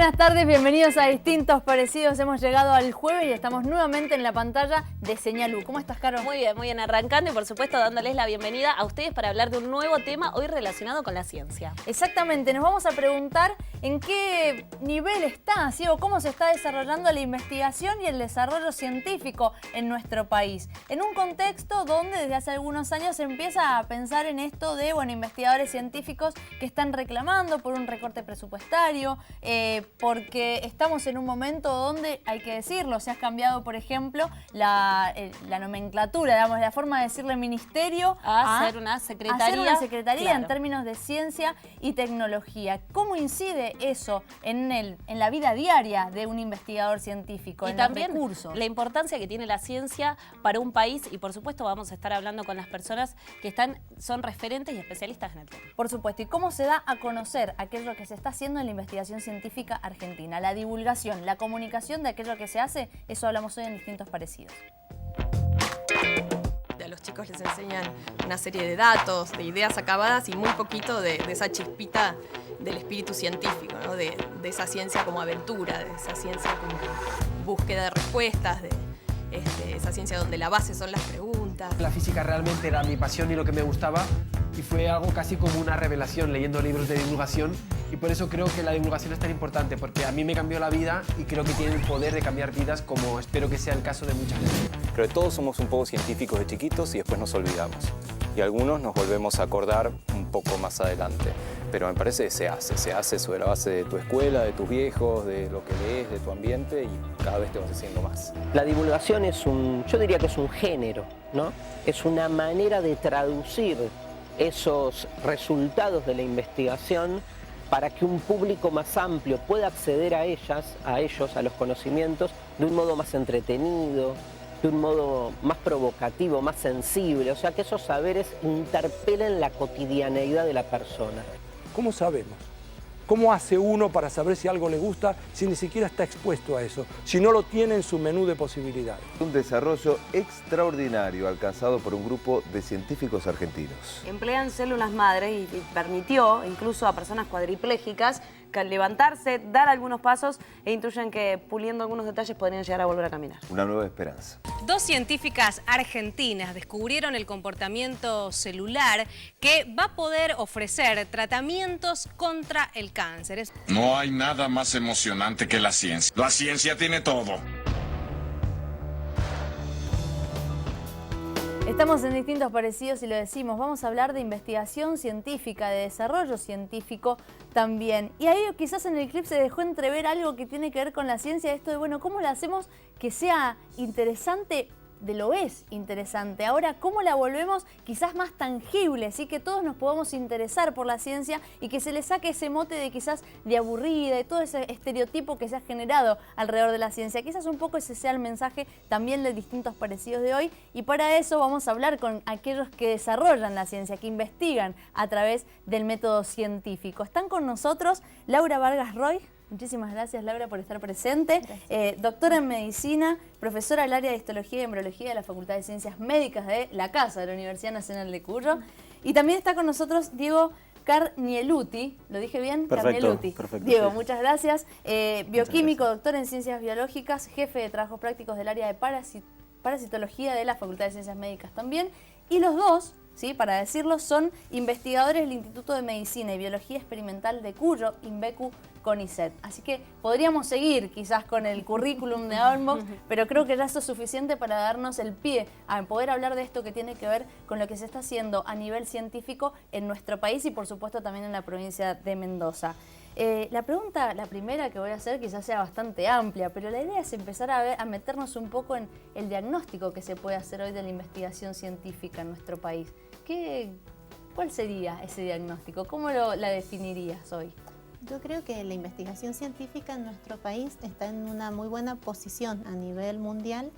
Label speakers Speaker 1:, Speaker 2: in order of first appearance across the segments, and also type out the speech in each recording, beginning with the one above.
Speaker 1: Buenas tardes, bienvenidos a Distintos Parecidos. Hemos llegado al jueves y estamos nuevamente en la pantalla de Señal U. ¿Cómo estás, Caro?
Speaker 2: Muy bien, arrancando y por supuesto dándoles la bienvenida a ustedes para hablar de un nuevo tema hoy relacionado con la ciencia.
Speaker 1: Exactamente, nos vamos a preguntar en qué nivel está, ¿sí? O cómo se está desarrollando la investigación y el desarrollo científico en nuestro país. En un contexto donde desde hace algunos años se empieza a pensar en esto de, investigadores científicos que están reclamando por un recorte presupuestario, porque estamos en un momento donde, hay que decirlo, se ha cambiado, por ejemplo, la nomenclatura, digamos, la forma de decirle ministerio
Speaker 2: a hacer una secretaría,
Speaker 1: claro, en términos de ciencia y tecnología. ¿Cómo incide eso en la vida diaria de un investigador científico, en
Speaker 2: también
Speaker 1: los recursos?
Speaker 2: La importancia que tiene la ciencia para un país y por supuesto vamos a estar hablando con las personas que son referentes y especialistas en el tema.
Speaker 1: Por supuesto, y cómo se da a conocer aquello que se está haciendo en la investigación científica argentina, la divulgación, la comunicación de aquello que se hace, eso hablamos hoy en Distintos Parecidos.
Speaker 3: A los chicos les enseñan una serie de datos, de ideas acabadas y muy poquito de esa chispita del espíritu científico, ¿no? de esa ciencia como aventura, de esa ciencia como búsqueda de respuestas, de esa ciencia donde la base son las preguntas.
Speaker 4: La física realmente era mi pasión y lo que me gustaba y fue algo casi como una revelación leyendo libros de divulgación y por eso creo que la divulgación es tan importante porque a mí me cambió la vida y creo que tiene el poder de cambiar vidas como espero que sea el caso de mucha gente.
Speaker 5: Creo que todos somos un poco científicos de chiquitos y después nos olvidamos. Y algunos nos volvemos a acordar un poco más adelante. Pero me parece que se hace sobre la base de tu escuela, de tus viejos, de lo que lees, de tu ambiente y cada vez te vas haciendo más.
Speaker 6: La divulgación yo diría que es un género, ¿no? Es una manera de traducir esos resultados de la investigación para que un público más amplio pueda acceder a ellos, a los conocimientos, de un modo más entretenido, de un modo más provocativo, más sensible, o sea que esos saberes interpelen la cotidianeidad de la persona.
Speaker 7: ¿Cómo sabemos? ¿Cómo hace uno para saber si algo le gusta si ni siquiera está expuesto a eso, si no lo tiene en su menú de posibilidades?
Speaker 8: Un desarrollo extraordinario alcanzado por un grupo de científicos argentinos.
Speaker 9: Emplean células madre y permitió incluso a personas cuadriplégicas levantarse, dar algunos pasos e intuyen que puliendo algunos detalles podrían llegar a volver a caminar.
Speaker 8: Una nueva esperanza.
Speaker 10: Dos científicas argentinas descubrieron el comportamiento celular que va a poder ofrecer tratamientos contra el cáncer.
Speaker 11: No hay nada más emocionante que la ciencia. La ciencia tiene todo.
Speaker 1: Estamos en Distintos Parecidos y lo decimos, vamos a hablar de investigación científica, de desarrollo científico también. Y ahí quizás en el clip se dejó entrever algo que tiene que ver con la ciencia, esto de, ¿cómo la hacemos que sea interesante? Lo es interesante. Ahora, ¿cómo la volvemos quizás más tangible? ¿Sí? Que todos nos podamos interesar por la ciencia y que se le saque ese mote de quizás de aburrida, de todo ese estereotipo que se ha generado alrededor de la ciencia. Quizás un poco ese sea el mensaje también de Distintos Parecidos de hoy. Y para eso vamos a hablar con aquellos que desarrollan la ciencia, que investigan a través del método científico. Están con nosotros Laura Vargas Roy. Muchísimas gracias, Laura, por estar presente. Doctora en Medicina, profesora del área de Histología y Embriología de la Facultad de Ciencias Médicas de la Casa de la Universidad Nacional de Cuyo. Y también está con nosotros Diego Carnieluti. ¿Lo dije bien?
Speaker 5: Perfecto.
Speaker 1: Diego, muchas gracias. Bioquímico, doctor en Ciencias Biológicas, jefe de trabajos prácticos del área de parasitología de la Facultad de Ciencias Médicas también. Y los dos, ¿sí? Para decirlo, son investigadores del Instituto de Medicina y Biología Experimental de Cuyo, INVECU CONICET. Así que podríamos seguir quizás con el currículum de Olmos, pero creo que ya eso es suficiente para darnos el pie a poder hablar de esto que tiene que ver con lo que se está haciendo a nivel científico en nuestro país y por supuesto también en la provincia de Mendoza. La primera que voy a hacer quizás sea bastante amplia, pero la idea es empezar a meternos un poco en el diagnóstico que se puede hacer hoy de la investigación científica en nuestro país. ¿Cuál sería ese diagnóstico? ¿Cómo la definirías hoy?
Speaker 12: Yo creo que la investigación científica en nuestro país está en una muy buena posición a nivel mundial,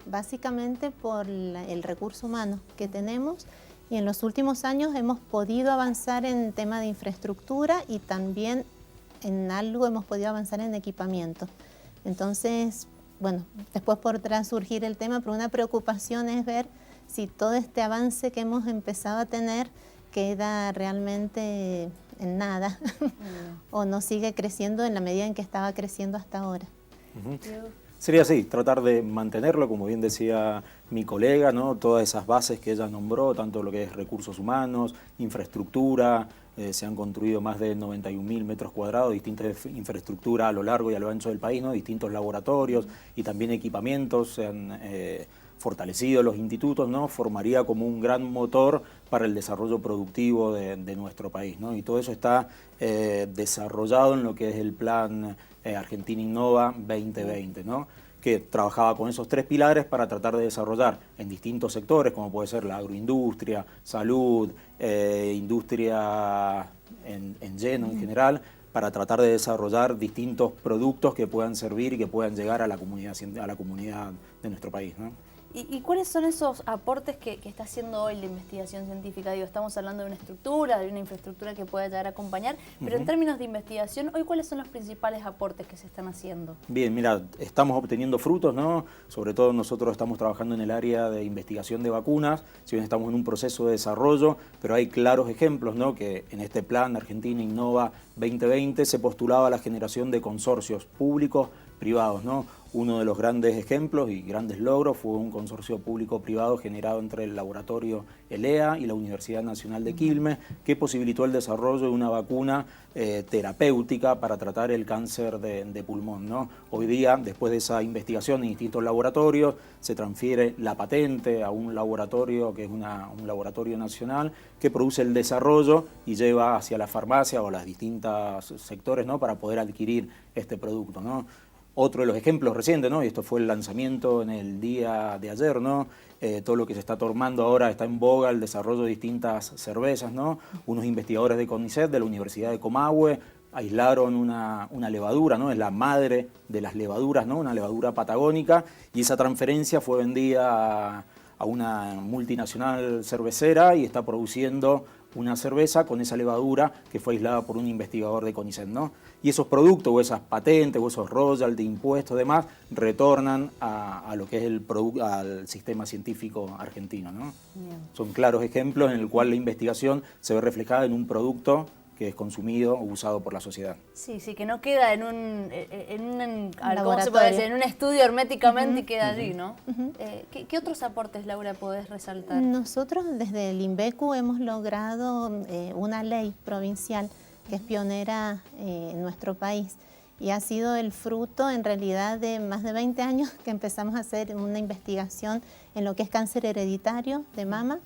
Speaker 12: básicamente por el recurso humano que tenemos y en los últimos años hemos podido avanzar en tema de infraestructura y también en algo hemos podido avanzar en equipamiento. Entonces, después podrá surgir el tema, pero una preocupación es ver si todo este avance que hemos empezado a tener queda realmente en nada o no sigue creciendo en la medida en que estaba creciendo hasta ahora.
Speaker 13: Sería así, tratar de mantenerlo, como bien decía mi colega, ¿no? Todas esas bases que ella nombró, tanto lo que es recursos humanos, infraestructura, se han construido más de 91.000 metros cuadrados, distintas infraestructuras a lo largo y a lo ancho del país, ¿no? Distintos laboratorios y también equipamientos, se han fortalecido los institutos, ¿no? Formaría como un gran motor para el desarrollo productivo de nuestro país, ¿no? Y todo eso está desarrollado en lo que es el plan Argentina Innova 2020, ¿no? Que trabajaba con esos 3 pilares para tratar de desarrollar en distintos sectores, como puede ser la agroindustria, salud, industria en lleno en general, para tratar de desarrollar distintos productos que puedan servir y que puedan llegar a la comunidad de nuestro país, ¿no?
Speaker 1: ¿Y cuáles son esos aportes que está haciendo hoy la investigación científica? Digo, estamos hablando de una estructura, de una infraestructura que pueda llegar a acompañar, pero en términos de investigación, hoy ¿cuáles son los principales aportes que se están haciendo?
Speaker 13: Bien, mira, estamos obteniendo frutos, ¿no? Sobre todo nosotros estamos trabajando en el área de investigación de vacunas, si bien estamos en un proceso de desarrollo, pero hay claros ejemplos, ¿no? Que en este plan Argentina Innova 2020 se postulaba la generación de consorcios públicos, privados, ¿no? Uno de los grandes ejemplos y grandes logros fue un consorcio público-privado generado entre el laboratorio ELEA y la Universidad Nacional de Quilmes, que posibilitó el desarrollo de una vacuna terapéutica para tratar el cáncer de pulmón, ¿no? Hoy día, después de esa investigación en distintos laboratorios, se transfiere la patente a un laboratorio que es un laboratorio nacional que produce el desarrollo y lleva hacia la farmacia o los distintos sectores, ¿no? Para poder adquirir este producto, ¿no? Otro de los ejemplos recientes, ¿no? Y esto fue el lanzamiento en el día de ayer, ¿no? Todo lo que se está tomando ahora está en boga, el desarrollo de distintas cervezas, ¿no? Unos investigadores de CONICET, de la Universidad de Comahue, aislaron una levadura, ¿no? Es la madre de las levaduras, ¿no? Una levadura patagónica, y esa transferencia fue vendida a una multinacional cervecera y está produciendo una cerveza con esa levadura que fue aislada por un investigador de CONICET, ¿no? Y esos productos o esas patentes o esos royalties, impuestos, demás, retornan a lo que es al sistema científico argentino, ¿no? Son claros ejemplos en el cual la investigación se ve reflejada en un producto que es consumido o usado por la sociedad.
Speaker 1: Sí, que no queda en un ¿cómo se puede decir? En un estudio herméticamente y queda allí, ¿no? ¿Qué otros aportes, Laura, podés resaltar?
Speaker 12: Nosotros desde el INVECU hemos logrado una ley provincial que es pionera en nuestro país y ha sido el fruto en realidad de más de 20 años que empezamos a hacer una investigación en lo que es cáncer hereditario de mama.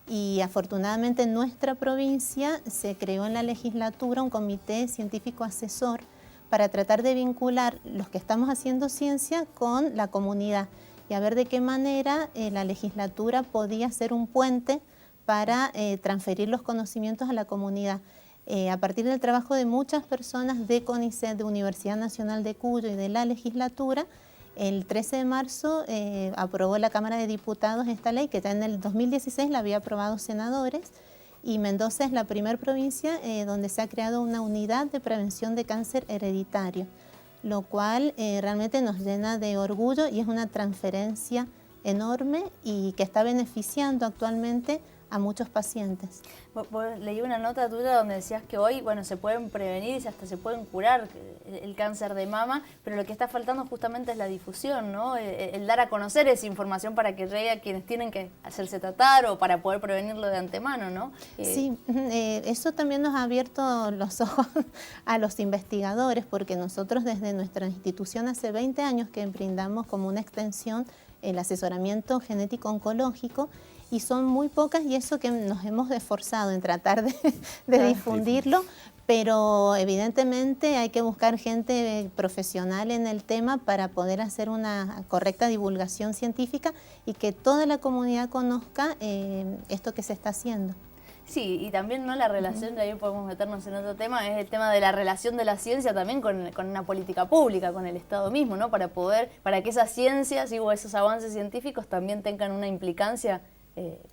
Speaker 12: Y afortunadamente en nuestra provincia se creó en la legislatura un comité científico asesor para tratar de vincular los que estamos haciendo ciencia con la comunidad y a ver de qué manera la legislatura podía ser un puente para transferir los conocimientos a la comunidad. A partir del trabajo de muchas personas de CONICET, de Universidad Nacional de Cuyo y de la legislatura, el 13 de marzo aprobó la Cámara de Diputados esta ley, que ya en el 2016 la había aprobado senadores, y Mendoza es la primera provincia donde se ha creado una unidad de prevención de cáncer hereditario, lo cual realmente nos llena de orgullo y es una transferencia enorme y que está beneficiando actualmente a muchos pacientes.
Speaker 1: Leí una nota tuya donde decías que hoy, bueno, se pueden prevenir y hasta se pueden curar el cáncer de mama, pero lo que está faltando justamente es la difusión, ¿no? El dar a conocer esa información para que llegue a quienes tienen que hacerse tratar o para poder prevenirlo de antemano, ¿no?
Speaker 12: Sí, eso también nos ha abierto los ojos a los investigadores, porque nosotros desde nuestra institución hace 20 años que brindamos como una extensión el asesoramiento genético oncológico, y son muy pocas y eso que nos hemos esforzado en tratar de difundirlo, pero evidentemente hay que buscar gente profesional en el tema para poder hacer una correcta divulgación científica y que toda la comunidad conozca esto que se está haciendo.
Speaker 1: Sí, y también, ¿no?, la relación, de ahí podemos meternos en otro tema, es el tema de la relación de la ciencia también con una política pública, con el Estado mismo, ¿no? Para que esas ciencias o esos avances científicos también tengan una implicancia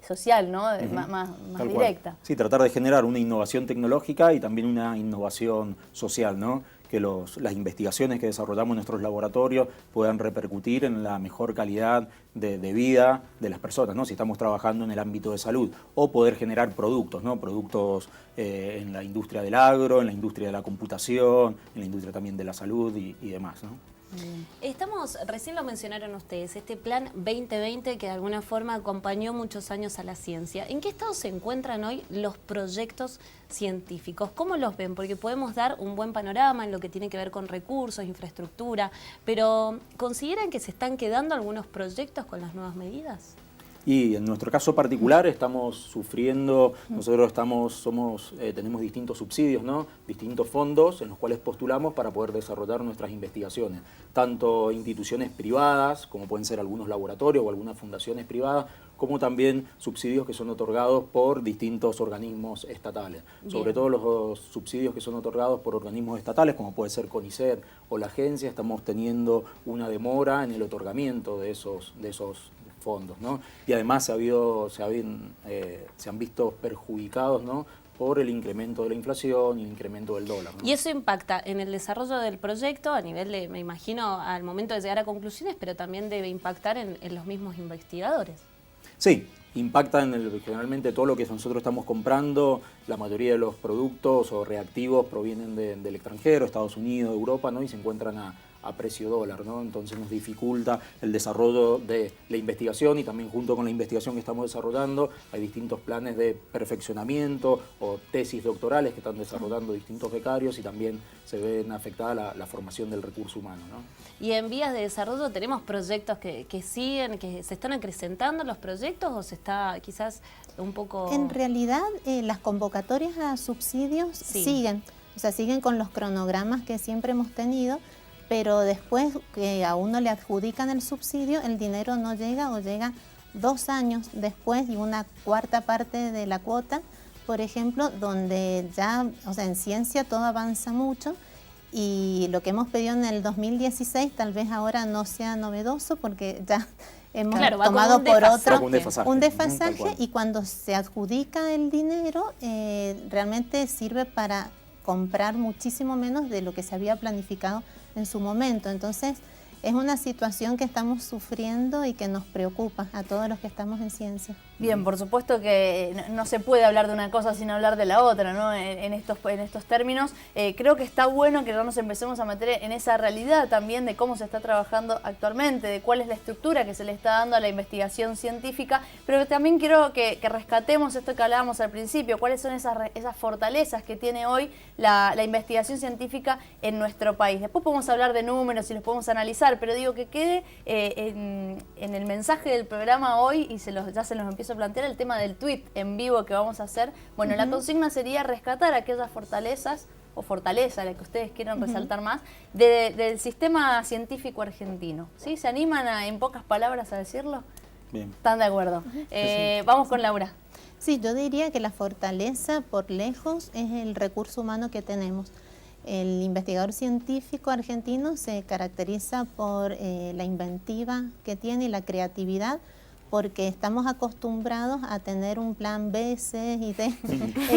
Speaker 1: social, ¿no? Más directa.
Speaker 13: Sí, tratar de generar una innovación tecnológica y también una innovación social, ¿no? que las investigaciones que desarrollamos en nuestros laboratorios puedan repercutir en la mejor calidad de vida de las personas, ¿no? Si estamos trabajando en el ámbito de salud, o poder generar productos, ¿no? Productos en la industria del agro, en la industria de la computación, en la industria también de la salud y demás, ¿no?
Speaker 2: Recién lo mencionaron ustedes, este plan 2020 que de alguna forma acompañó muchos años a la ciencia. ¿En qué estado se encuentran hoy los proyectos científicos? ¿Cómo los ven? Porque podemos dar un buen panorama en lo que tiene que ver con recursos, infraestructura, pero ¿consideran que se están quedando algunos proyectos con las nuevas medidas?
Speaker 13: Y en nuestro caso particular estamos sufriendo, nosotros tenemos distintos subsidios, ¿no? Distintos fondos en los cuales postulamos para poder desarrollar nuestras investigaciones. Tanto instituciones privadas, como pueden ser algunos laboratorios o algunas fundaciones privadas, como también subsidios que son otorgados por distintos organismos estatales. Bien. Sobre todo los subsidios que son otorgados por organismos estatales, como puede ser CONICET o la agencia, estamos teniendo una demora en el otorgamiento de esos fondos, ¿no? Y además se han visto perjudicados, ¿no? Por el incremento de la inflación y el incremento del dólar, ¿no?
Speaker 2: Y eso impacta en el desarrollo del proyecto a nivel de, me imagino, al momento de llegar a conclusiones, pero también debe impactar en los mismos investigadores.
Speaker 13: Sí, impacta generalmente todo lo que nosotros estamos comprando. La mayoría de los productos o reactivos provienen del extranjero, Estados Unidos, Europa, ¿no? Y se encuentran a precio dólar, ¿no? Entonces nos dificulta el desarrollo de la investigación, y también junto con la investigación que estamos desarrollando hay distintos planes de perfeccionamiento o tesis doctorales que están desarrollando distintos becarios, y también se ven afectada la formación del recurso humano, ¿no?
Speaker 2: Y en vías de desarrollo tenemos proyectos que siguen, que se están acrecentando los proyectos, o se está quizás un poco...
Speaker 12: En realidad las convocatorias a subsidios siguen, o sea, siguen con los cronogramas que siempre hemos tenido, pero después que a uno le adjudican el subsidio, el dinero no llega o llega 2 años después, y una cuarta parte de la cuota, por ejemplo, donde ya, o sea, en ciencia todo avanza mucho, y lo que hemos pedido en el 2016 tal vez ahora no sea novedoso, porque ya hemos tomado por otro un desfasaje, y cuando se adjudica el dinero realmente sirve para comprar muchísimo menos de lo que se había planificado en su momento. Entonces es una situación que estamos sufriendo y que nos preocupa a todos los que estamos en ciencia.
Speaker 1: Bien, por supuesto que no se puede hablar de una cosa sin hablar de la otra, ¿no? En estos términos. Creo que está bueno que ya nos empecemos a meter en esa realidad también de cómo se está trabajando actualmente, de cuál es la estructura que se le está dando a la investigación científica, pero también quiero que rescatemos esto que hablábamos al principio, cuáles son esas fortalezas que tiene hoy la investigación científica en nuestro país. Después podemos hablar de números y los podemos analizar, pero digo que quede en el mensaje del programa hoy, y ya se los empiezo a plantear, el tema del tweet en vivo que vamos a hacer. Bueno, la consigna sería rescatar aquellas fortalezas, o fortaleza, la que ustedes quieran resaltar más, del sistema científico argentino. ¿Sí? ¿Se animan en pocas palabras a decirlo?
Speaker 13: Bien.
Speaker 1: ¿Están de acuerdo? Vamos con Laura.
Speaker 12: Sí, yo diría que la fortaleza por lejos es el recurso humano que tenemos. El investigador científico argentino se caracteriza por la inventiva que tiene y la creatividad, porque estamos acostumbrados a tener un plan B, C y D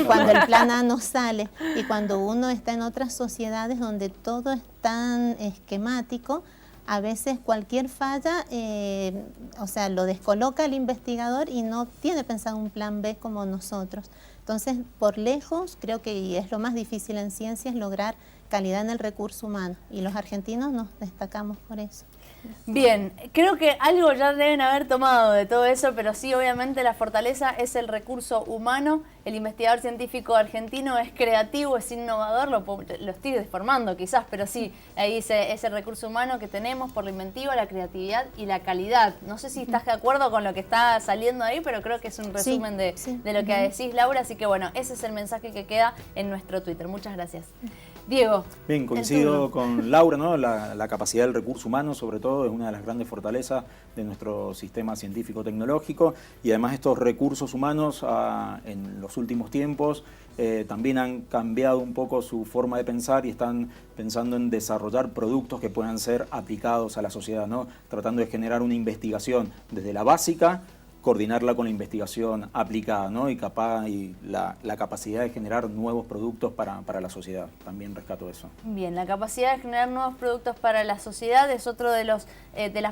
Speaker 12: cuando el plan A no sale. Y cuando uno está en otras sociedades donde todo es tan esquemático, a veces cualquier falla, o sea, lo descoloca el investigador y no tiene pensado un plan B como nosotros. Entonces, por lejos, creo que y es lo más difícil en ciencia, es lograr calidad en el recurso humano. Y los argentinos nos destacamos por eso.
Speaker 1: Bien, creo que algo ya deben haber tomado de todo eso, pero sí, obviamente la fortaleza es el recurso humano. El investigador científico argentino es creativo, es innovador, lo estoy deformando quizás, pero sí, ahí ese recurso humano que tenemos por la inventiva, la creatividad y la calidad. No sé si estás de acuerdo con lo que está saliendo ahí, pero creo que es un resumen de lo que decís, Laura. Así que bueno, ese es el mensaje que queda en nuestro Twitter. Muchas gracias. Diego.
Speaker 13: Bien, coincido con Laura, ¿no? La capacidad del recurso humano, sobre todo, es una de las grandes fortalezas de nuestro sistema científico-tecnológico, y además estos recursos humanos en los últimos tiempos también han cambiado un poco su forma de pensar y están pensando en desarrollar productos que puedan ser aplicados a la sociedad, ¿no? Tratando de generar una investigación desde la básica coordinarla con la investigación aplicada, ¿no? Y la capacidad de generar nuevos productos para la sociedad. También rescato eso.
Speaker 1: Bien, la capacidad de generar nuevos productos para la sociedad es otro de las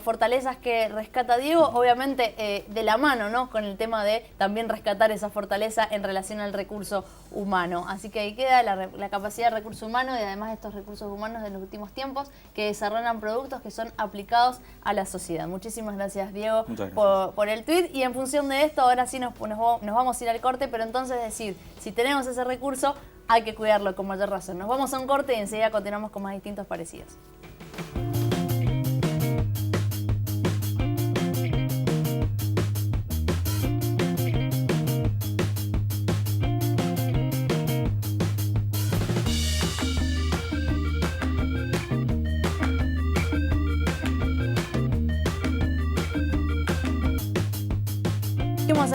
Speaker 1: fortalezas que rescata Diego, obviamente de la mano, ¿no? Con el tema de también rescatar esa fortaleza en relación al recurso humano. Así que ahí queda la capacidad de recurso humano y además estos recursos humanos de los últimos tiempos que desarrollan productos que son aplicados a la sociedad. Muchísimas gracias, Diego, por el tuit. Y en función de esto, ahora sí nos vamos a ir al corte, pero entonces decir, si tenemos ese recurso, hay que cuidarlo con mayor razón. Nos vamos a un corte y enseguida continuamos con más distintos parecidos.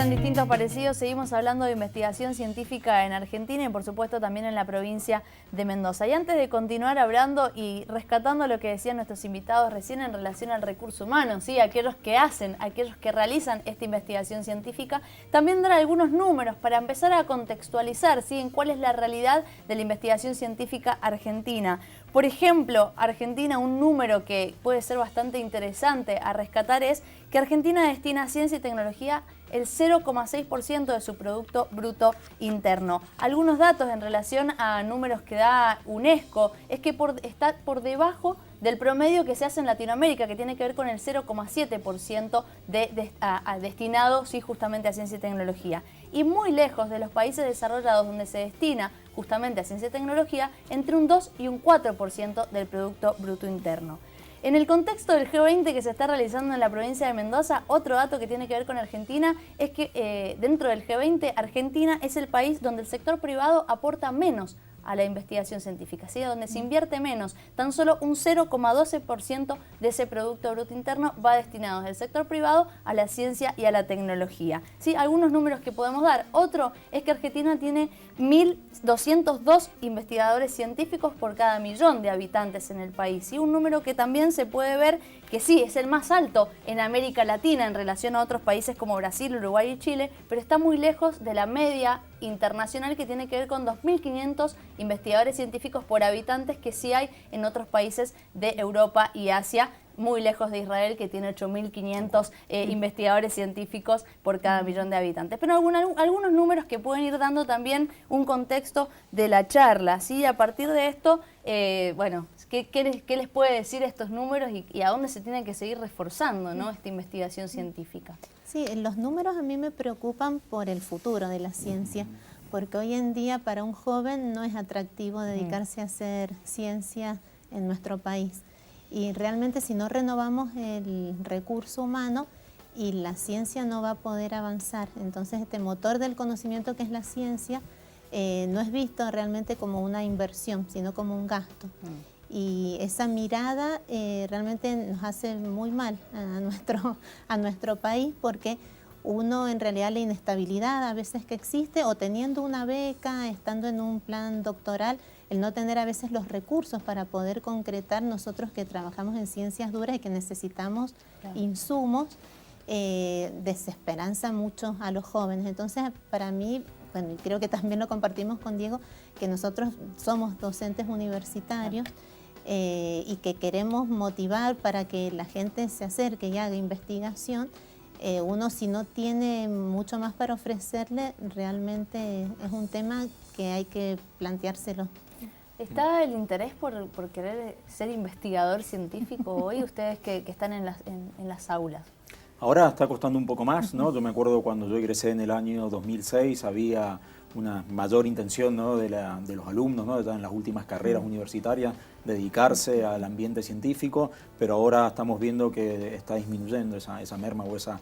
Speaker 1: En distintos parecidos seguimos hablando de investigación científica en Argentina y por supuesto también en la provincia de Mendoza. Y antes de continuar hablando y rescatando lo que decían nuestros invitados recién en relación al recurso humano, ¿sí? Aquellos que realizan esta investigación científica, también dar algunos números para empezar a contextualizar, ¿sí? En cuál es la realidad de la investigación científica argentina. Por ejemplo, Argentina, un número que puede ser bastante interesante a rescatar es que Argentina destina a ciencia y tecnología el 0,6% de su Producto Bruto Interno. Algunos datos en relación a números que da UNESCO es que está por debajo del promedio que se hace en Latinoamérica, que tiene que ver con el 0,7% destinado sí, justamente a ciencia y tecnología. Y muy lejos de los países desarrollados donde se destina justamente a ciencia y tecnología entre un 2 y un 4% del Producto Bruto Interno. En el contexto del G20 que se está realizando en la provincia de Mendoza, otro dato que tiene que ver con Argentina es que dentro del G20, Argentina es el país donde el sector privado aporta menos a la investigación científica, ¿sí? Donde se invierte menos, tan solo un 0,12% de ese Producto Bruto Interno va destinado del sector privado a la ciencia y a la tecnología, ¿sí? Algunos números que podemos dar. Otro es que Argentina tiene 1.202 investigadores científicos por cada millón de habitantes en el país, y un número que también se puede ver que sí, es el más alto en América Latina en relación a otros países como Brasil, Uruguay y Chile, pero está muy lejos de la media internacional que tiene que ver con 2.500 investigadores científicos por habitantes que sí hay en otros países de Europa y Asia, muy lejos de Israel, que tiene 8.500 investigadores científicos por cada millón de habitantes. Pero algunos números que pueden ir dando también un contexto de la charla, ¿sí? A partir de esto, bueno, ¿qué les puede decir estos números y a dónde se tiene que seguir reforzando, ¿no? Esta investigación científica?
Speaker 12: Sí, los números a mí me preocupan por el futuro de la ciencia, porque hoy en día para un joven no es atractivo dedicarse a hacer ciencia en nuestro país. Y realmente si no renovamos el recurso humano y la ciencia no va a poder avanzar. Entonces este motor del conocimiento que es la ciencia no es visto realmente como una inversión, sino como un gasto. Y esa mirada realmente nos hace muy mal a nuestro país, porque uno en realidad la inestabilidad a veces que existe, o teniendo una beca, estando en un plan doctoral, el no tener a veces los recursos para poder concretar, nosotros que trabajamos en ciencias duras y que necesitamos insumos, desesperanza mucho a los jóvenes. Entonces para mí, bueno, y creo que también lo compartimos con Diego, que nosotros somos docentes universitarios y que queremos motivar para que la gente se acerque y haga investigación. Uno, si no tiene mucho más para ofrecerle, realmente es un tema que hay que planteárselo.
Speaker 1: ¿Está el interés por querer ser investigador científico hoy, ustedes que están en las aulas?
Speaker 13: Ahora está costando un poco más, ¿no? Yo me acuerdo cuando yo egresé en el año 2006, había una mayor intención, ¿no? de los alumnos, ¿no? Ya en las últimas carreras universitarias, dedicarse al ambiente científico, pero ahora estamos viendo que está disminuyendo esa merma o esa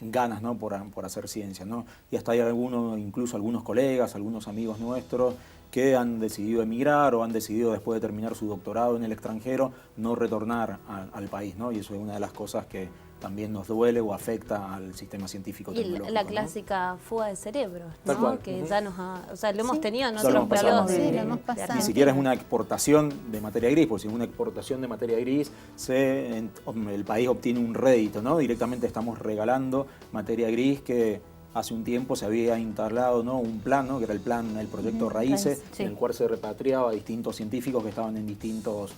Speaker 13: ganas, ¿no? por hacer ciencia, ¿no? Y hasta hay incluso algunos colegas, algunos amigos nuestros que han decidido emigrar o han decidido, después de terminar su doctorado en el extranjero, no retornar al país, ¿no? Y eso es una de las cosas que también nos duele o afecta al sistema científico
Speaker 2: Y
Speaker 13: tecnológico.
Speaker 2: la clásica fuga de cerebro,
Speaker 13: Tal
Speaker 2: ¿no?
Speaker 13: cual.
Speaker 2: Que ya nos ha, o sea, lo hemos tenido en
Speaker 13: Ya lo
Speaker 2: otros
Speaker 13: hemos pasado.
Speaker 2: periodos
Speaker 12: Sí,
Speaker 2: de,
Speaker 12: lo hemos
Speaker 2: de
Speaker 12: pasado.
Speaker 13: Ni
Speaker 2: Argentina.
Speaker 13: siquiera es una exportación de materia gris, porque si es una exportación de materia gris, el país obtiene un rédito, ¿no? Directamente estamos regalando materia gris que hace un tiempo se había instalado, ¿no?, un plan, ¿no?, que era el proyecto Raíces,
Speaker 1: sí.
Speaker 13: en el cual se repatriaba a distintos científicos que estaban en distintos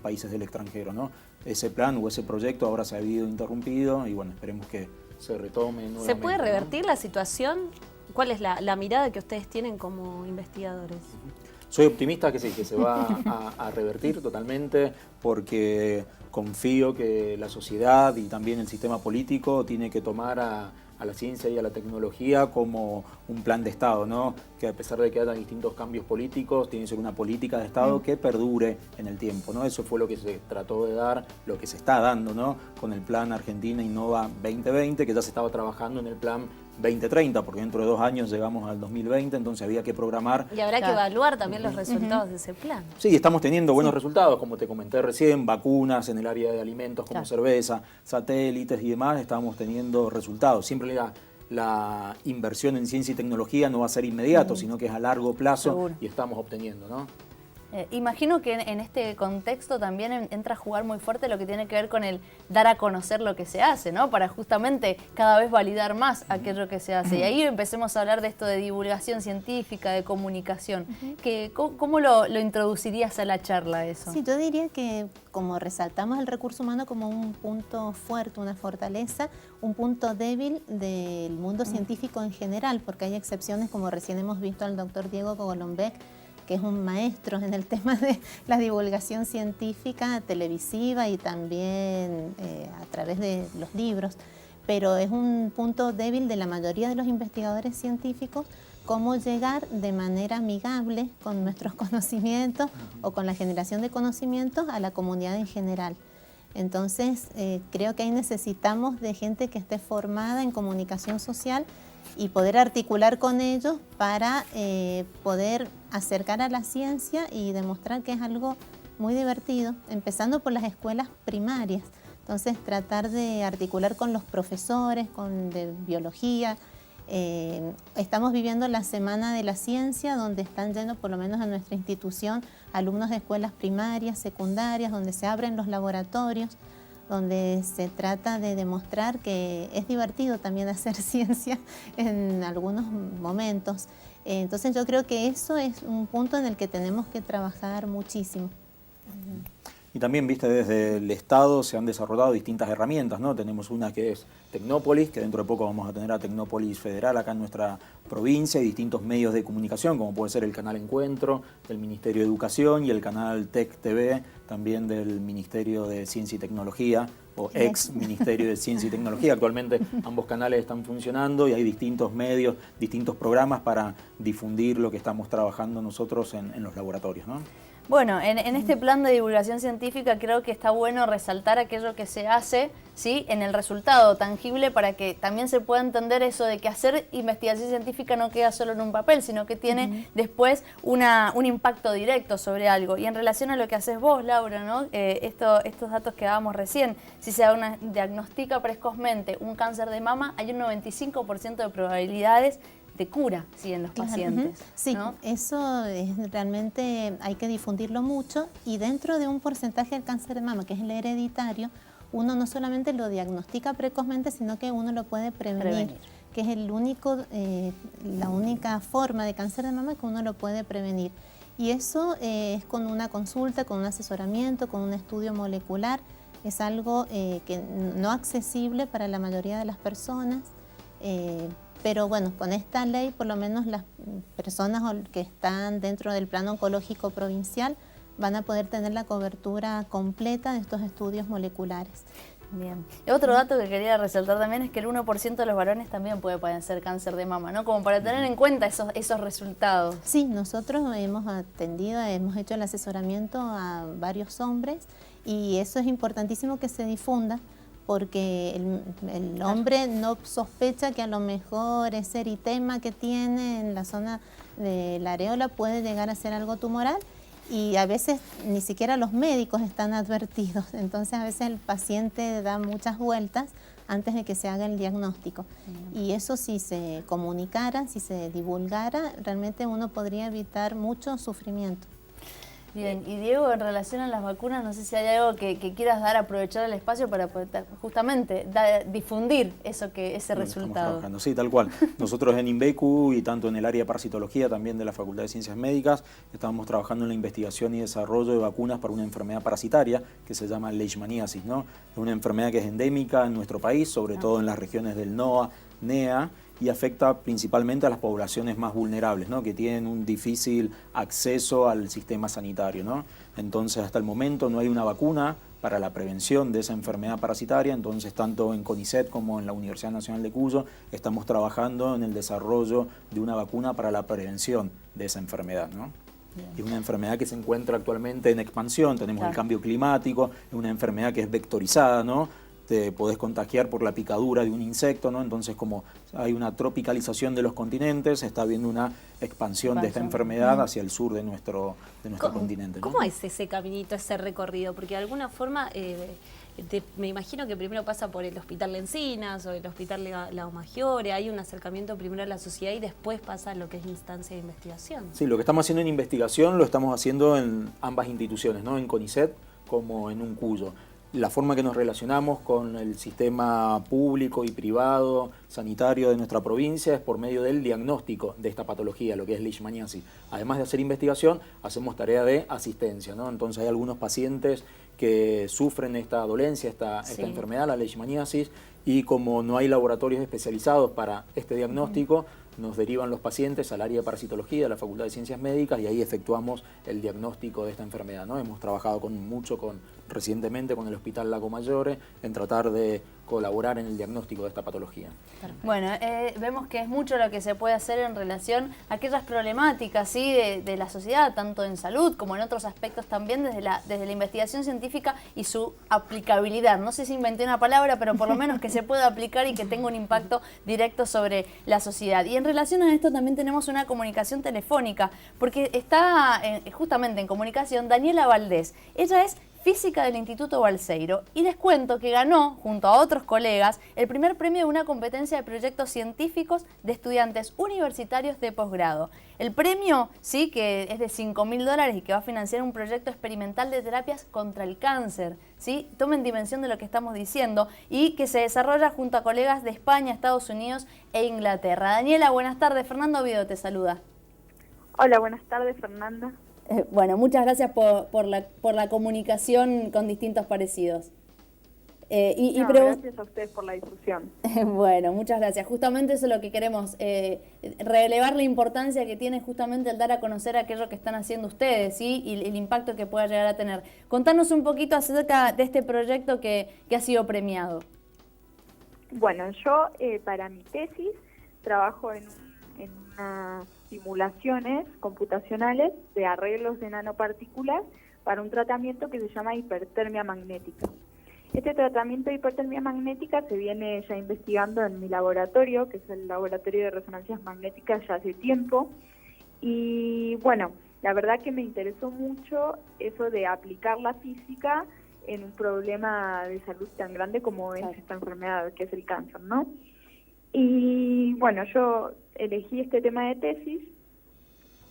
Speaker 13: países del extranjero, ¿no? Ese plan o ese proyecto ahora se ha habido interrumpido y bueno, esperemos que se retome nuevamente.
Speaker 2: ¿Se puede
Speaker 13: ¿no?
Speaker 2: revertir la situación? ¿Cuál es la mirada que ustedes tienen como investigadores?
Speaker 13: Soy optimista que sí, que se va a revertir totalmente, porque confío que la sociedad y también el sistema político tiene que tomar a la ciencia y a la tecnología como un plan de Estado, ¿no? Que a pesar de que haya distintos cambios políticos, tiene que ser una política de Estado que perdure en el tiempo, ¿no? Eso fue lo que se trató de dar, lo que se está dando, ¿no?, con el plan Argentina Innova 2020, que ya se estaba trabajando en el plan 2030, porque dentro de 2 años llegamos al 2020, entonces había que programar.
Speaker 2: Y habrá que evaluar también los resultados de ese plan.
Speaker 13: Sí, estamos teniendo buenos resultados, como te comenté recién, vacunas en el área de alimentos como cerveza, satélites y demás, estamos teniendo resultados. Siempre la inversión en ciencia y tecnología no va a ser inmediato, sino que es a largo plazo.
Speaker 1: Seguro.
Speaker 13: Y estamos obteniendo, ¿no?
Speaker 1: Imagino que en este contexto también entra a jugar muy fuerte lo que tiene que ver con el dar a conocer lo que se hace, ¿no? Para justamente cada vez validar más aquello que se hace. Y ahí empecemos a hablar de esto de divulgación científica, de comunicación. ¿Cómo lo introducirías a la charla eso?
Speaker 12: Sí, yo diría que como resaltamos el recurso humano como un punto fuerte, una fortaleza, un punto débil del mundo científico en general, porque hay excepciones, como recién hemos visto al doctor Diego Golombek, que es un maestro en el tema de la divulgación científica televisiva y también a través de los libros, pero es un punto débil de la mayoría de los investigadores científicos, cómo llegar de manera amigable con nuestros conocimientos o con la generación de conocimientos a la comunidad en general. Entonces, creo que ahí necesitamos de gente que esté formada en comunicación social y poder articular con ellos para poder acercar a la ciencia y demostrar que es algo muy divertido, empezando por las escuelas primarias. Entonces, tratar de articular con los profesores, de biología. Estamos viviendo la Semana de la Ciencia, donde están yendo, por lo menos en nuestra institución, alumnos de escuelas primarias, secundarias, donde se abren los laboratorios, donde se trata de demostrar que es divertido también hacer ciencia en algunos momentos. Entonces yo creo que eso es un punto en el que tenemos que trabajar muchísimo.
Speaker 13: Y también, viste, desde el Estado se han desarrollado distintas herramientas, ¿no? Tenemos una que es Tecnópolis, que dentro de poco vamos a tener a Tecnópolis Federal acá en nuestra provincia, y distintos medios de comunicación, como puede ser el canal Encuentro del Ministerio de Educación y el canal Tec TV, también del Ministerio de Ciencia y Tecnología, o ex Ministerio de Ciencia y Tecnología. Actualmente ambos canales están funcionando y hay distintos medios, distintos programas para difundir lo que estamos trabajando nosotros en los laboratorios, ¿no?
Speaker 1: Bueno, en este plan de divulgación científica creo que está bueno resaltar aquello que se hace, ¿sí?, en el resultado tangible, para que también se pueda entender eso de que hacer investigación científica no queda solo en un papel, sino que tiene después un impacto directo sobre algo. Y en relación a lo que haces vos, Laura, ¿no?, estos datos que dábamos recién, si se diagnostica precozmente un cáncer de mama, hay un 95% de probabilidades de cura, ¿sí?, en los pacientes.
Speaker 12: Sí,
Speaker 1: ¿no?
Speaker 12: Eso es realmente, hay que difundirlo mucho, y dentro de un porcentaje del cáncer de mama, que es el hereditario, uno no solamente lo diagnostica precozmente, sino que uno lo puede prevenir. Que es la única forma de cáncer de mama que uno lo puede prevenir. Y eso es con una consulta, con un asesoramiento, con un estudio molecular. Es algo que no accesible para la mayoría de las personas. Pero bueno, con esta ley, por lo menos las personas que están dentro del plan oncológico provincial van a poder tener la cobertura completa de estos estudios moleculares.
Speaker 1: Bien. Y otro dato que quería resaltar también es que el 1% de los varones también puede padecer cáncer de mama, ¿no? Como para tener en cuenta esos resultados.
Speaker 12: Sí, nosotros hemos atendido, hemos hecho el asesoramiento a varios hombres, y eso es importantísimo que se difunda, porque el hombre no sospecha que a lo mejor ese eritema que tiene en la zona de la areola puede llegar a ser algo tumoral, y a veces ni siquiera los médicos están advertidos, entonces a veces el paciente da muchas vueltas antes de que se haga el diagnóstico. Y eso, si se comunicara, si se divulgara, realmente uno podría evitar mucho sufrimiento.
Speaker 1: Bien, y Diego, en relación a las vacunas, no sé si hay algo que quieras dar, aprovechar el espacio para poder, justamente difundir ese resultado.
Speaker 13: Sí, tal cual. Nosotros en Inbecu y tanto en el área de parasitología también de la Facultad de Ciencias Médicas estamos trabajando en la investigación y desarrollo de vacunas para una enfermedad parasitaria que se llama leishmaniasis, ¿no? Es una enfermedad que es endémica en nuestro país, sobre todo en las regiones del NOA, NEA, y afecta principalmente a las poblaciones más vulnerables, ¿no? Que tienen un difícil acceso al sistema sanitario, ¿no? Entonces, hasta el momento no hay una vacuna para la prevención de esa enfermedad parasitaria, entonces tanto en CONICET como en la Universidad Nacional de Cuyo estamos trabajando en el desarrollo de una vacuna para la prevención de esa enfermedad, ¿no? Es una enfermedad que se encuentra actualmente en expansión, tenemos el cambio climático, es una enfermedad que es vectorizada, ¿no? Te podés contagiar por la picadura de un insecto, ¿no? Entonces, como hay una tropicalización de los continentes, está habiendo una expansión de esta enfermedad hacia el sur de nuestro continente, ¿no?
Speaker 2: ¿Cómo es ese caminito, ese recorrido? Porque de alguna forma, me imagino que primero pasa por el Hospital Lencinas o el Hospital Lago Maggiore, hay un acercamiento primero a la sociedad y después pasa a lo que es instancia de investigación.
Speaker 13: Sí, lo que estamos haciendo en investigación lo estamos haciendo en ambas instituciones, ¿no? En CONICET como en un Cuyo. La forma que nos relacionamos con el sistema público y privado sanitario de nuestra provincia es por medio del diagnóstico de esta patología, lo que es leishmaniasis. Además de hacer investigación, hacemos tarea de asistencia, ¿no? Entonces hay algunos pacientes que sufren esta dolencia, esta enfermedad, la leishmaniasis, y como no hay laboratorios especializados para este diagnóstico, nos derivan los pacientes al área de parasitología de la Facultad de Ciencias Médicas y ahí efectuamos el diagnóstico de esta enfermedad, ¿no? Hemos trabajado recientemente con el Hospital Lago Maggiore en tratar de colaborar en el diagnóstico de esta patología.
Speaker 1: Bueno, vemos que es mucho lo que se puede hacer en relación a aquellas problemáticas, ¿sí? de la sociedad, tanto en salud como en otros aspectos también, desde la investigación científica y su aplicabilidad. No sé si inventé una palabra, pero por lo menos que se pueda aplicar y que tenga un impacto directo sobre la sociedad. Y en relación a esto también tenemos una comunicación telefónica, porque está justamente en comunicación Daniela Valdés. Ella es física del Instituto Balseiro y les cuento que ganó, junto a otros colegas, el primer premio de una competencia de proyectos científicos de estudiantes universitarios de posgrado. El premio, sí, que es de $5.000 y que va a financiar un proyecto experimental de terapias contra el cáncer, ¿sí? Tomen dimensión de lo que estamos diciendo, y que se desarrolla junto a colegas de España, Estados Unidos e Inglaterra. Daniela, buenas tardes. Fernando Oviedo te saluda.
Speaker 14: Hola, buenas tardes, Fernanda.
Speaker 1: Bueno, muchas gracias por la comunicación con distintos parecidos.
Speaker 14: Gracias a ustedes por la difusión.
Speaker 1: Bueno, muchas gracias. Justamente eso es lo que queremos, relevar la importancia que tiene justamente el dar a conocer aquello que están haciendo ustedes, ¿sí? Y el impacto que pueda llegar a tener. Contanos un poquito acerca de este proyecto que ha sido premiado.
Speaker 14: Bueno, yo para mi tesis trabajo en unas simulaciones computacionales de arreglos de nanopartículas para un tratamiento que se llama hipertermia magnética. Este tratamiento de hipertermia magnética se viene ya investigando en mi laboratorio, que es el Laboratorio de Resonancias Magnéticas, ya hace tiempo. Y bueno, la verdad que me interesó mucho eso de aplicar la física en un problema de salud tan grande como es esta enfermedad, que es el cáncer, ¿no? Y bueno, yo elegí este tema de tesis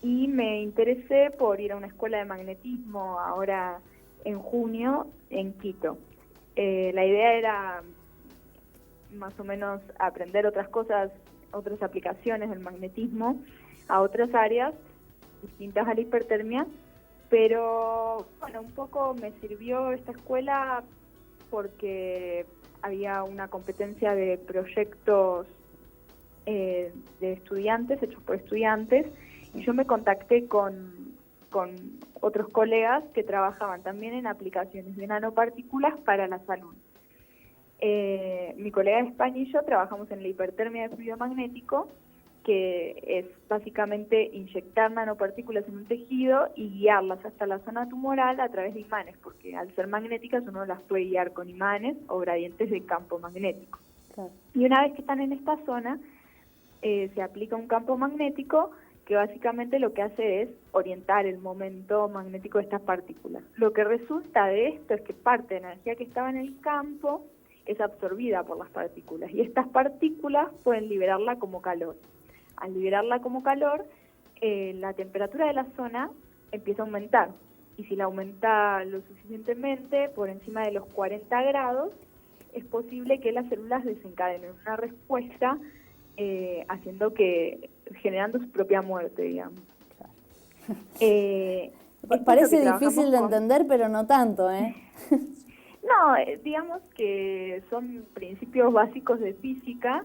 Speaker 14: y me interesé por ir a una escuela de magnetismo ahora en junio en Quito. La idea era más o menos aprender otras cosas, otras aplicaciones del magnetismo a otras áreas distintas a la hipertermia, pero bueno, un poco me sirvió esta escuela porque había una competencia de proyectos de estudiantes, hechos por estudiantes, y yo me contacté con otros colegas que trabajaban también en aplicaciones de nanopartículas para la salud. Mi colega de España y yo trabajamos en la hipertermia de fluido magnético, que es básicamente inyectar nanopartículas en un tejido y guiarlas hasta la zona tumoral a través de imanes, porque al ser magnéticas uno las puede guiar con imanes o gradientes de campo magnético. Claro. Y una vez que están en esta zona, se aplica un campo magnético que básicamente lo que hace es orientar el momento magnético de estas partículas. Lo que resulta de esto es que parte de la energía que estaba en el campo es absorbida por las partículas, y estas partículas pueden liberarla como calor. Al liberarla como calor, la temperatura de la zona empieza a aumentar, y si la aumenta lo suficientemente, por encima de los 40 grados, es posible que las células desencadenen una respuesta generando su propia muerte, digamos.
Speaker 1: Parece difícil de entender, pero no tanto, ¿eh?
Speaker 14: No, digamos que son principios básicos de física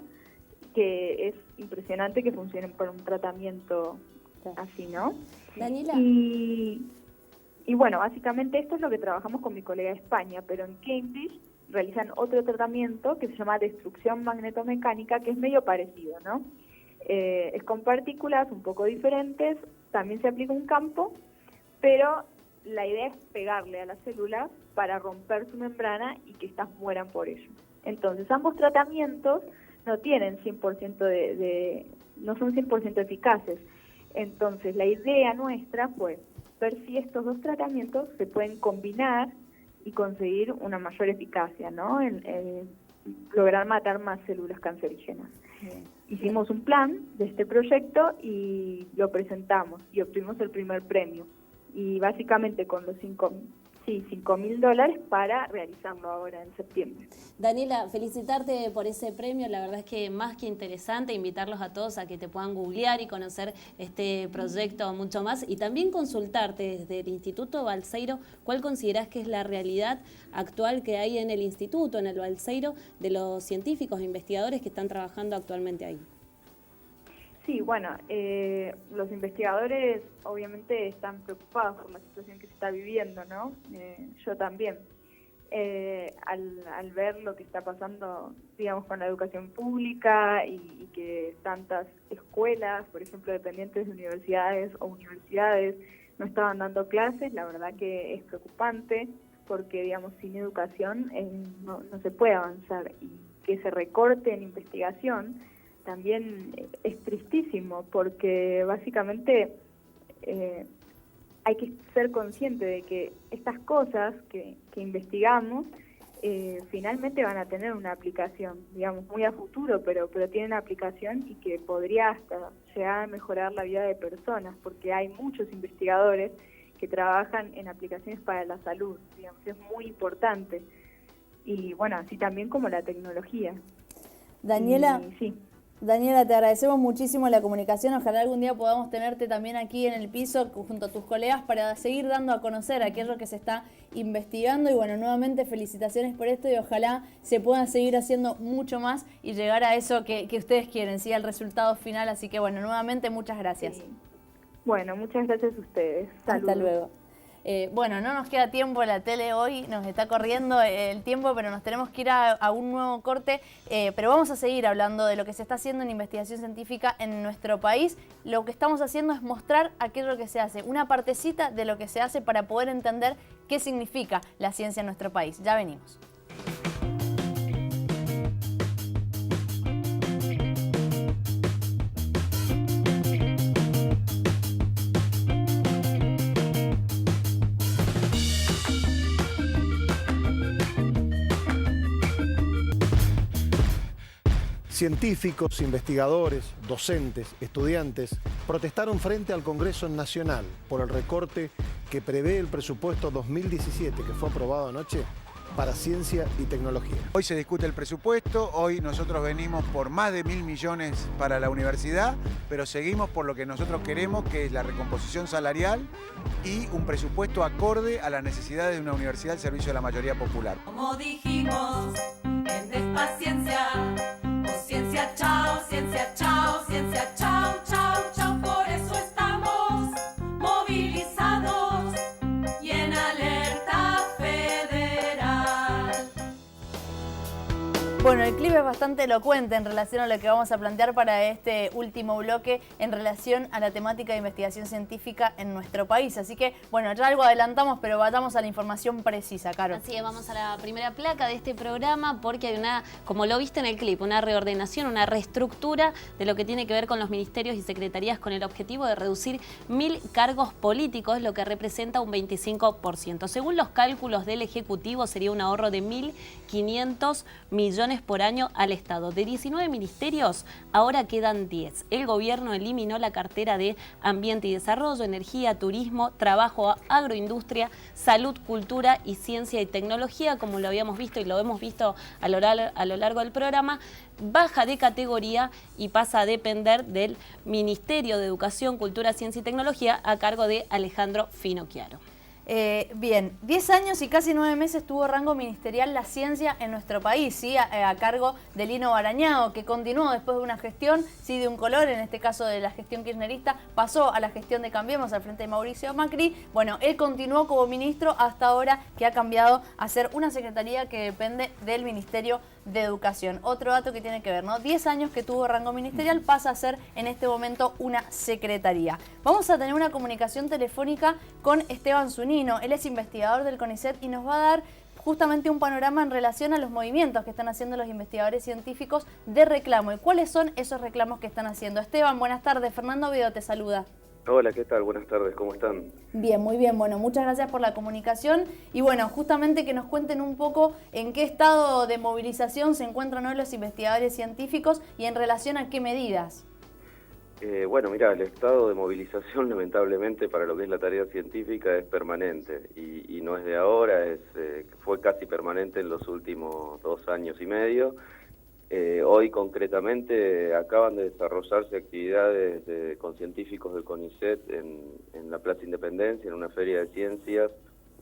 Speaker 14: que es impresionante que funcionen por un tratamiento así, ¿no?
Speaker 2: Daniela.
Speaker 14: Y bueno, básicamente esto es lo que trabajamos con mi colega de España, pero en Cambridge realizan otro tratamiento que se llama destrucción magnetomecánica, que es medio parecido, ¿no? Es con partículas un poco diferentes, también se aplica un campo, pero la idea es pegarle a las células para romper su membrana y que éstas mueran por ello. Entonces, ambos tratamientos no tienen 100% no son 100% eficaces. Entonces, la idea nuestra fue ver si estos dos tratamientos se pueden combinar y conseguir una mayor eficacia, ¿no? En lograr matar más células cancerígenas. Hicimos un plan de este proyecto y lo presentamos y obtuvimos el primer premio. Y básicamente con los $5.000 para realizarlo ahora en septiembre.
Speaker 2: Daniela, felicitarte por ese premio, la verdad es que más que interesante, invitarlos a todos a que te puedan googlear y conocer este proyecto mucho más, y también consultarte desde el Instituto Balseiro, ¿cuál considerás que es la realidad actual que hay en el instituto, en el Balseiro, de los científicos e investigadores que están trabajando actualmente ahí?
Speaker 14: Sí, bueno, los investigadores obviamente están preocupados por la situación que se está viviendo, ¿no? Yo también. Al ver lo que está pasando, digamos, con la educación pública y que tantas escuelas, por ejemplo, dependientes de universidades o universidades, no estaban dando clases, la verdad que es preocupante porque, digamos, sin educación no se puede avanzar, y que se recorte en investigación también es tristísimo, porque básicamente hay que ser consciente de que estas cosas que investigamos finalmente van a tener una aplicación, digamos, muy a futuro, pero tienen aplicación y que podría hasta llegar a mejorar la vida de personas, porque hay muchos investigadores que trabajan en aplicaciones para la salud, digamos, es muy importante. Y bueno, así también como la tecnología.
Speaker 1: Daniela,
Speaker 14: sí.
Speaker 1: Daniela, te agradecemos muchísimo la comunicación. Ojalá algún día podamos tenerte también aquí en el piso junto a tus colegas para seguir dando a conocer aquello que se está investigando. Y bueno, nuevamente felicitaciones por esto y ojalá se puedan seguir haciendo mucho más y llegar a eso que ustedes quieren, ¿sí? Al resultado final. Así que bueno, nuevamente muchas gracias.
Speaker 14: Sí. Bueno, muchas gracias a ustedes. Saludos.
Speaker 1: Hasta luego. Bueno, no nos queda tiempo en la tele hoy, nos está corriendo el tiempo, pero nos tenemos que ir a un nuevo corte, pero vamos a seguir hablando de lo que se está haciendo en investigación científica en nuestro país. Lo que estamos haciendo es mostrar aquello que se hace, una partecita de lo que se hace para poder entender qué significa la ciencia en nuestro país. Ya venimos.
Speaker 15: Científicos, investigadores, docentes, estudiantes protestaron frente al Congreso Nacional por el recorte que prevé el presupuesto 2017 que fue aprobado anoche para ciencia y tecnología.
Speaker 16: Hoy se discute el presupuesto, hoy nosotros venimos por más de 1.000 millones para la universidad, pero seguimos por lo que nosotros queremos, que es la recomposición salarial y un presupuesto acorde a las necesidades de una universidad al servicio de la mayoría popular.
Speaker 17: Como dijimos, en Despaciencia, ciencia, chao, ciencia, chao, ciencia, chao, chao, chao. Por eso estamos movilizados y en alerta federal.
Speaker 1: Bueno, el clip es bastante elocuente en relación a lo que vamos a plantear para este último bloque en relación a la temática de investigación científica en nuestro país. Así que, bueno, ya algo adelantamos, pero vayamos a la información precisa, Caro.
Speaker 2: Así que vamos a la primera placa de este programa porque hay una, como lo viste en el clip, una reordenación, una reestructura de lo que tiene que ver con los ministerios y secretarías con el objetivo de reducir 1.000 cargos políticos, lo que representa un 25%. Según los cálculos del Ejecutivo, sería un ahorro de 1.500 millones por año al Estado. De 19 ministerios, ahora quedan 10. El gobierno eliminó la cartera de Ambiente y Desarrollo, Energía, Turismo, Trabajo, Agroindustria, Salud, Cultura y Ciencia y Tecnología, como lo habíamos visto y lo hemos visto a lo largo del programa. Baja de categoría y pasa a depender del Ministerio de Educación, Cultura, Ciencia y Tecnología a cargo de Alejandro Finocchiaro.
Speaker 1: Bien, 10 años y casi 9 meses tuvo rango ministerial la ciencia en nuestro país, ¿sí? A cargo de Lino Barañao, que continuó después de una gestión, sí, de un color, en este caso de la gestión kirchnerista, pasó a la gestión de Cambiemos al frente de Mauricio Macri. Bueno, él continuó como ministro hasta ahora, que ha cambiado a ser una secretaría que depende del Ministerio de Educación. Otro dato que tiene que ver, ¿no? 10 años que tuvo rango ministerial, pasa a ser en este momento una secretaría. Vamos a tener una comunicación telefónica con Esteban Zunino. Él es investigador del CONICET y nos va a dar justamente un panorama en relación a los movimientos que están haciendo los investigadores científicos de reclamo y cuáles son esos reclamos que están haciendo. Esteban, buenas tardes. Fernando Oviedo te saluda.
Speaker 18: Hola, ¿qué tal? Buenas tardes, ¿cómo están?
Speaker 1: Bien, muy bien. Bueno, muchas gracias por la comunicación y bueno, justamente que nos cuenten un poco en qué estado de movilización se encuentran hoy los investigadores científicos y en relación a qué medidas.
Speaker 18: Bueno, mira, el estado de movilización lamentablemente para lo que es la tarea científica es permanente y no es de ahora, fue casi permanente en los últimos 2 años y medio. Hoy concretamente acaban de desarrollarse actividades con científicos del CONICET en la Plaza Independencia, en una feria de ciencias,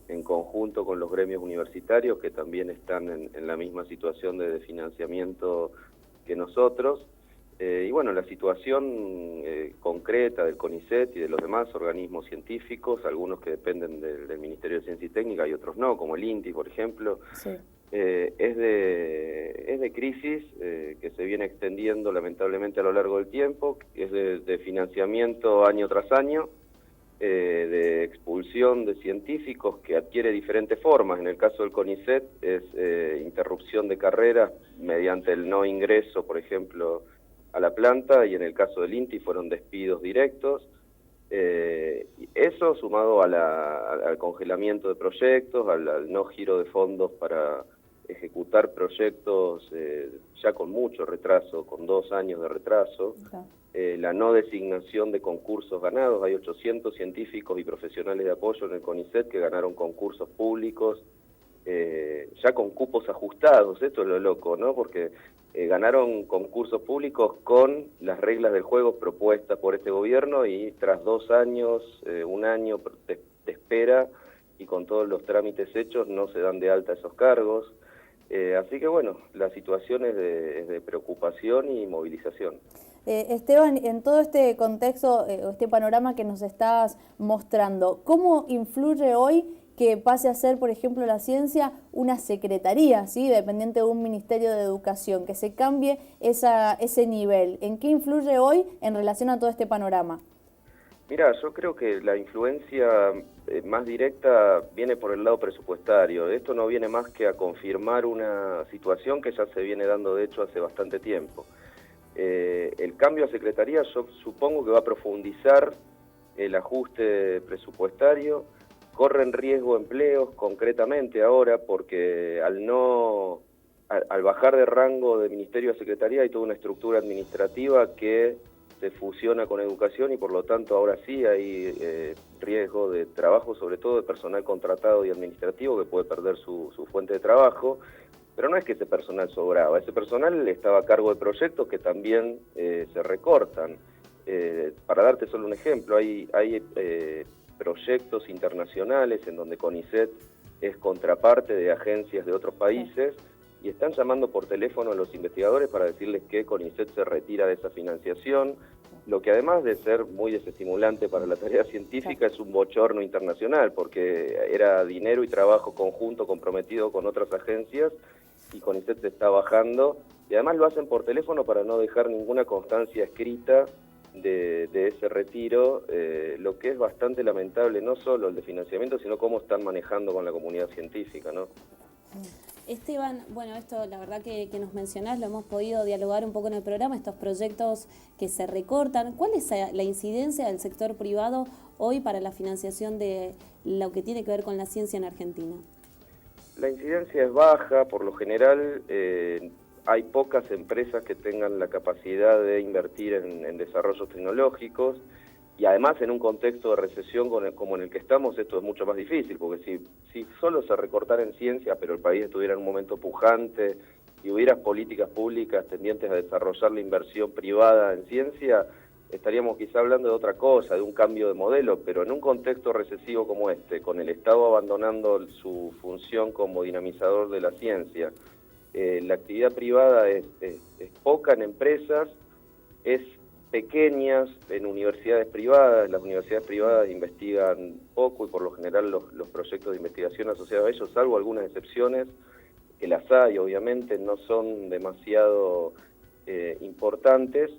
Speaker 18: en conjunto con los gremios universitarios que también están en la misma situación de financiamiento que nosotros. Y bueno, la situación concreta del CONICET y de los demás organismos científicos, algunos que dependen del Ministerio de Ciencia y Técnica y otros no, como el INTI, por ejemplo, sí. Es de crisis que se viene extendiendo lamentablemente a lo largo del tiempo, es de financiamiento año tras año, de expulsión de científicos que adquiere diferentes formas. En el caso del CONICET es interrupción de carreras mediante el no ingreso, por ejemplo, a la planta, y en el caso del INTI fueron despidos directos. Eso sumado al congelamiento de proyectos, al no giro de fondos para ejecutar proyectos ya con mucho retraso, con 2 años de retraso, la no designación de concursos ganados. Hay 800 científicos y profesionales de apoyo en el CONICET que ganaron concursos públicos ya con cupos ajustados. Esto es lo loco, ¿no? Porque ganaron concursos públicos con las reglas del juego propuestas por este gobierno y tras 2 años, 1 año de espera y con todos los trámites hechos no se dan de alta esos cargos. Así que bueno, la situación es de preocupación y movilización.
Speaker 1: Esteban, en todo este contexto, este panorama que nos estás mostrando, ¿cómo influye hoy que pase a ser, por ejemplo, la ciencia una secretaría, ¿sí?, dependiente de un Ministerio de Educación, que se cambie ese nivel? ¿En qué influye hoy en relación a todo este panorama?
Speaker 18: Mira, yo creo que la influencia más directa viene por el lado presupuestario. Esto no viene más que a confirmar una situación que ya se viene dando, de hecho, hace bastante tiempo. El cambio a secretaría yo supongo que va a profundizar el ajuste presupuestario. Corren riesgo empleos concretamente ahora porque al bajar de rango de ministerio a secretaría hay toda una estructura administrativa que se fusiona con educación y por lo tanto ahora sí hay riesgo de trabajo, sobre todo de personal contratado y administrativo que puede perder su fuente de trabajo, pero no es que ese personal sobraba, ese personal estaba a cargo de proyectos que también se recortan. Para darte solo un ejemplo, hay proyectos internacionales en donde CONICET es contraparte de agencias de otros países y están llamando por teléfono a los investigadores para decirles que CONICET se retira de esa financiación. lo que además de ser muy desestimulante para la tarea científica es un bochorno internacional, porque era dinero y trabajo conjunto comprometido con otras agencias y CONICET se está bajando, y además lo hacen por teléfono para no dejar ninguna constancia escrita de ese retiro, lo que es bastante lamentable, no solo el de financiamiento, sino cómo están manejando con la comunidad científica, ¿no?
Speaker 2: Esteban, bueno, esto la verdad que nos mencionás, lo hemos podido dialogar un poco en el programa, estos proyectos que se recortan. ¿Cuál es la incidencia del sector privado hoy para la financiación de lo que tiene que ver con la ciencia en Argentina?
Speaker 18: La incidencia es baja, por lo general hay pocas empresas que tengan la capacidad de invertir en desarrollos tecnológicos, y además en un contexto de recesión como en el que estamos, esto es mucho más difícil, porque si solo se recortara en ciencia, pero el país estuviera en un momento pujante y hubiera políticas públicas tendientes a desarrollar la inversión privada en ciencia, estaríamos quizá hablando de otra cosa, de un cambio de modelo, pero en un contexto recesivo como este, con el Estado abandonando su función como dinamizador de la ciencia, la actividad privada es poca en empresas, es pequeñas en universidades privadas. Las universidades privadas investigan poco y por lo general los proyectos de investigación asociados a ellos, salvo algunas excepciones, que las hay obviamente, no son demasiado importantes,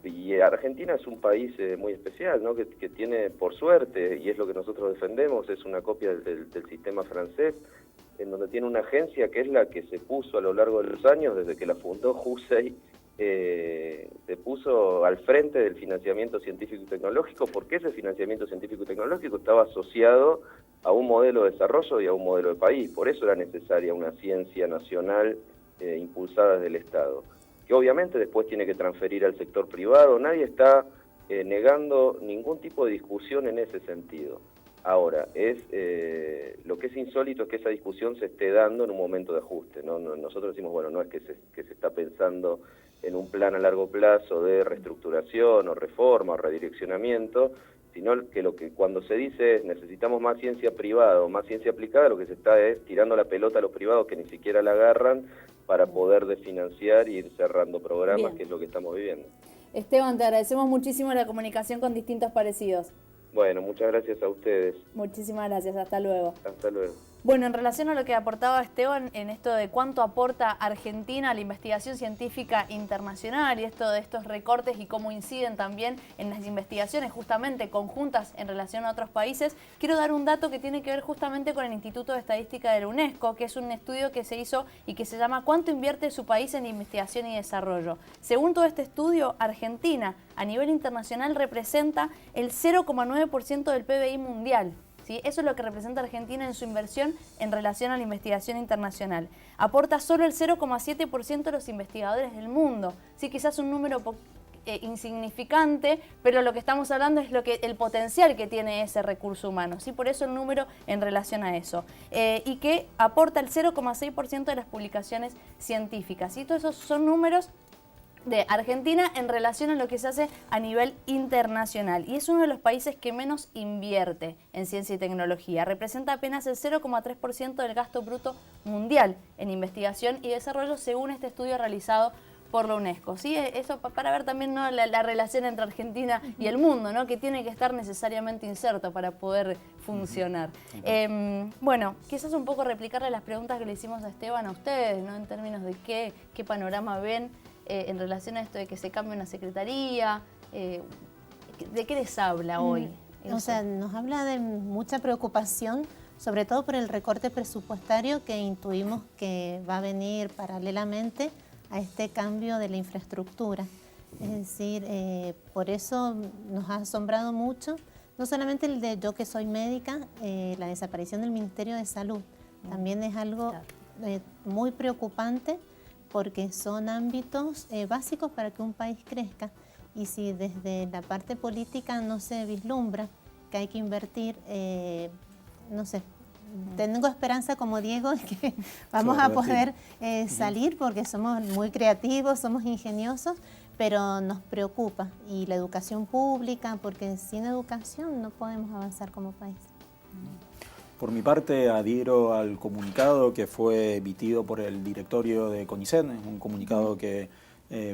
Speaker 18: y Argentina es un país muy especial, ¿no? que tiene, por suerte, y es lo que nosotros defendemos, es una copia del sistema francés, en donde tiene una agencia que es la que se puso a lo largo de los años, desde que la fundó Hussey, se puso al frente del financiamiento científico y tecnológico, porque ese financiamiento científico y tecnológico estaba asociado a un modelo de desarrollo y a un modelo de país. Por eso era necesaria una ciencia nacional impulsada desde el Estado, que obviamente después tiene que transferir al sector privado. Nadie está negando ningún tipo de discusión en ese sentido. Ahora, lo que es insólito es que esa discusión se esté dando en un momento de ajuste, ¿no? Nosotros decimos, bueno, no es que se está pensando en un plan a largo plazo de reestructuración o reforma o redireccionamiento, sino que cuando se dice es necesitamos más ciencia privada o más ciencia aplicada, lo que se está es tirando la pelota a los privados que ni siquiera la agarran para poder desfinanciar y ir cerrando programas. Bien. Que es lo que estamos viviendo.
Speaker 1: Esteban, te agradecemos muchísimo la comunicación con Distintos Parecidos.
Speaker 18: Bueno, muchas gracias a ustedes.
Speaker 1: Muchísimas gracias, hasta luego.
Speaker 18: Hasta luego.
Speaker 1: Bueno, en relación a lo que aportaba Esteban en esto de cuánto aporta Argentina a la investigación científica internacional y esto de estos recortes y cómo inciden también en las investigaciones justamente conjuntas en relación a otros países, quiero dar un dato que tiene que ver justamente con el Instituto de Estadística de la UNESCO, que es un estudio que se hizo y que se llama ¿Cuánto invierte su país en investigación y desarrollo? Según todo este estudio, Argentina a nivel internacional representa el 0,9% del PBI mundial. ¿Sí? Eso es lo que representa Argentina en su inversión en relación a la investigación internacional. Aporta solo el 0,7% de los investigadores del mundo. Sí, quizás un número insignificante, pero lo que estamos hablando es el potencial que tiene ese recurso humano. ¿Sí? Por eso el número en relación a eso. Y que aporta el 0,6% de las publicaciones científicas. ¿Sí? Todos esos son números de Argentina en relación a lo que se hace a nivel internacional. Y es uno de los países que menos invierte en ciencia y tecnología. Representa apenas el 0,3% del gasto bruto mundial en investigación y desarrollo según este estudio realizado por la UNESCO. ¿Sí? Eso para ver también, ¿no? la relación entre Argentina y el mundo, ¿no? Que tiene que estar necesariamente inserto para poder funcionar. Bueno, quizás un poco replicarle las preguntas que le hicimos a Esteban a ustedes, ¿no? En términos de qué panorama ven en relación a esto de que se cambie una secretaría, ¿de qué les habla hoy?
Speaker 12: O sea, nos habla de mucha preocupación, sobre todo por el recorte presupuestario que intuimos que va a venir paralelamente a este cambio de la infraestructura. Es decir, por eso nos ha asombrado mucho, no solamente el de yo que soy médica, la desaparición del Ministerio de Salud, también es algo muy preocupante, porque son ámbitos básicos para que un país crezca. Y si desde la parte política no se vislumbra que hay que invertir, no sé, tengo esperanza como Diego que vamos a poder salir porque somos muy creativos, somos ingeniosos, pero nos preocupa. Y la educación pública, porque sin educación no podemos avanzar como país.
Speaker 13: Por mi parte, adhiero al comunicado que fue emitido por el directorio de CONICET, es un comunicado que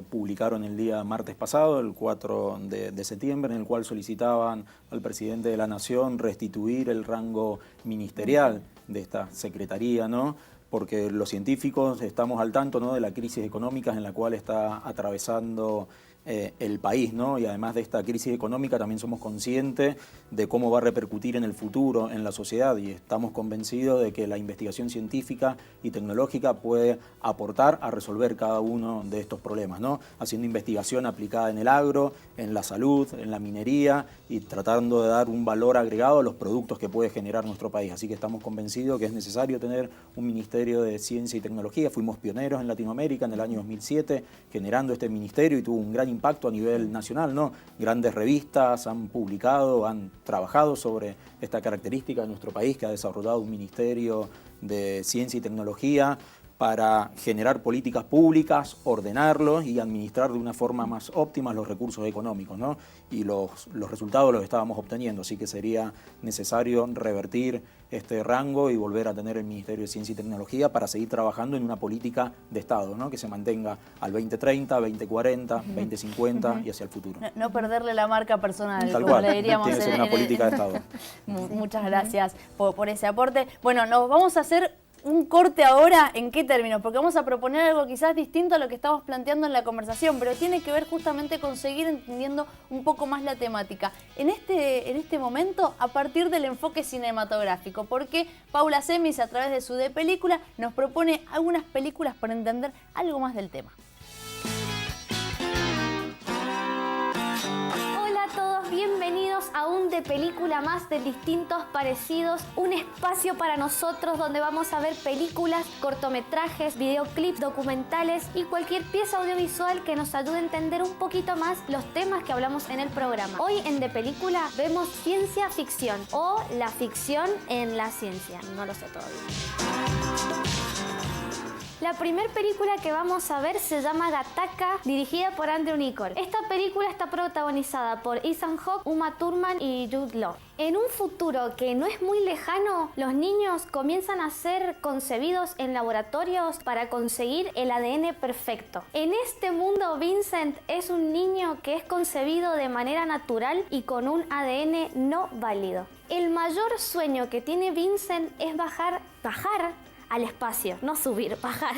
Speaker 13: publicaron el día martes pasado, el 4 de septiembre, en el cual solicitaban al presidente de la Nación restituir el rango ministerial de esta secretaría, ¿no? Porque los científicos estamos al tanto, ¿no?, de la crisis económica en la cual está atravesando el país, ¿no? Y además de esta crisis económica también somos conscientes de cómo va a repercutir en el futuro en la sociedad y estamos convencidos de que la investigación científica y tecnológica puede aportar a resolver cada uno de estos problemas, ¿no? Haciendo investigación aplicada en el agro, en la salud, en la minería y tratando de dar un valor agregado a los productos que puede generar nuestro país. Así que estamos convencidos que es necesario tener un Ministerio de Ciencia y Tecnología. Fuimos pioneros en Latinoamérica en el año 2007 generando este ministerio y tuvo un gran impacto a nivel nacional, ¿no? Grandes revistas han publicado, han trabajado sobre esta característica de nuestro país, que ha desarrollado un Ministerio de Ciencia y Tecnología para generar políticas públicas, ordenarlos y administrar de una forma más óptima los recursos económicos, ¿no? Y los resultados los estábamos obteniendo, así que sería necesario revertir este rango y volver a tener el Ministerio de Ciencia y Tecnología para seguir trabajando en una política de Estado, ¿no?, que se mantenga al 2030, 2040, 2050 y hacia el futuro.
Speaker 1: No perderle la marca personal,
Speaker 13: Tal
Speaker 1: como
Speaker 13: cual,
Speaker 1: le diríamos.
Speaker 13: tiene que ser una política de Estado.
Speaker 1: Muchas gracias por ese aporte. Bueno, nos vamos a hacer un corte ahora. ¿En qué términos? Porque vamos a proponer algo quizás distinto a lo que estamos planteando en la conversación, pero tiene que ver justamente con seguir entendiendo un poco más la temática. En este momento, a partir del enfoque cinematográfico, porque Paula Semis, a través de su De Película, nos propone algunas películas para entender algo más del tema.
Speaker 19: Bienvenidos a un De Película más de Distintos Parecidos, un espacio para nosotros donde vamos a ver películas, cortometrajes, videoclips, documentales y cualquier pieza audiovisual que nos ayude a entender un poquito más los temas que hablamos en el programa. Hoy en De Película vemos ciencia ficción o la ficción en la ciencia, no lo sé todavía. La primera película que vamos a ver se llama Gattaca, dirigida por Andrew Niccol. Esta película está protagonizada por Ethan Hawke, Uma Thurman y Jude Law. En un futuro que no es muy lejano, los niños comienzan a ser concebidos en laboratorios para conseguir el ADN perfecto. En este mundo, Vincent es un niño que es concebido de manera natural y con un ADN no válido. El mayor sueño que tiene Vincent es bajar al espacio, no subir, bajar.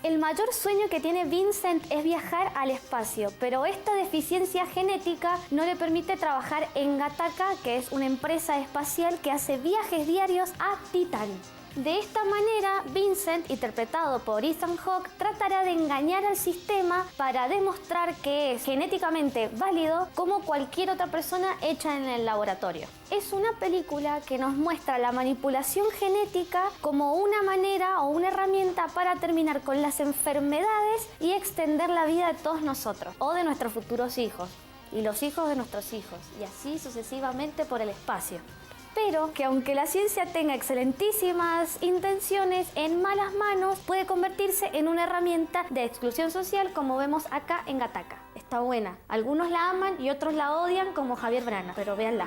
Speaker 19: El mayor sueño que tiene Vincent es viajar al espacio, pero esta deficiencia genética no le permite trabajar en Gattaca, que es una empresa espacial que hace viajes diarios a Titán. De esta manera, Vincent, interpretado por Ethan Hawke, tratará de engañar al sistema para demostrar que es genéticamente válido como cualquier otra persona hecha en el laboratorio. Es una película que nos muestra la manipulación genética como una manera o una herramienta para terminar con las enfermedades y extender la vida de todos nosotros o de nuestros futuros hijos y los hijos de nuestros hijos y así sucesivamente por el espacio. Pero que aunque la ciencia tenga excelentísimas intenciones, en malas manos puede convertirse en una herramienta de exclusión social, como vemos acá en Gattaca. Está buena. Algunos la aman y otros la odian, como Javier Brana, pero véanla.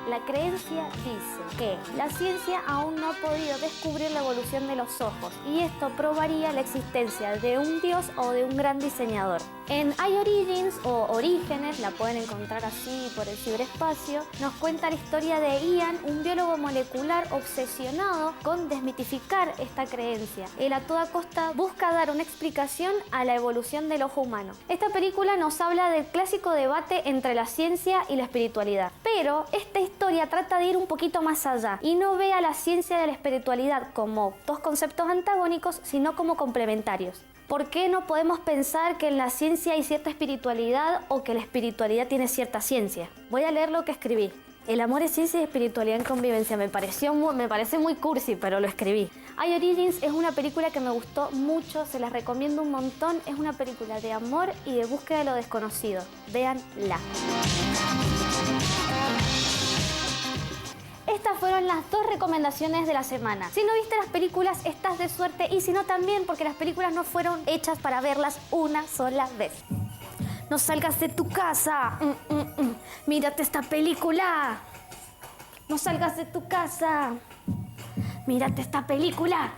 Speaker 19: La creencia dice que la ciencia aún no ha podido descubrir la evolución de los ojos y esto probaría la existencia de un dios o de un gran diseñador. En iOrigins o Orígenes, la pueden encontrar así por el ciberespacio, nos cuenta la historia de Ian, un biólogo molecular obsesionado con desmitificar esta creencia. Él a toda costa busca dar una explicación a la evolución del ojo humano. Esta película nos habla del clásico debate entre la ciencia y la espiritualidad, pero esta historia trata de ir un poquito más allá y no ve a la ciencia y a la espiritualidad como dos conceptos antagónicos, sino como complementarios. ¿Por qué no podemos pensar que en la ciencia hay cierta espiritualidad o que la espiritualidad tiene cierta ciencia? Voy a leer lo que escribí. El amor es ciencia y espiritualidad en convivencia. Me parece muy cursi, pero lo escribí. iOrigins es una película que me gustó mucho, se las recomiendo un montón. Es una película de amor y de búsqueda de lo desconocido. Véanla. Estas fueron las dos recomendaciones de la semana. Si no viste las películas, estás de suerte, y si no también, porque las películas no fueron hechas para verlas una sola vez. No salgas de tu casa. Mírate esta película. No salgas de tu casa. Mírate esta película.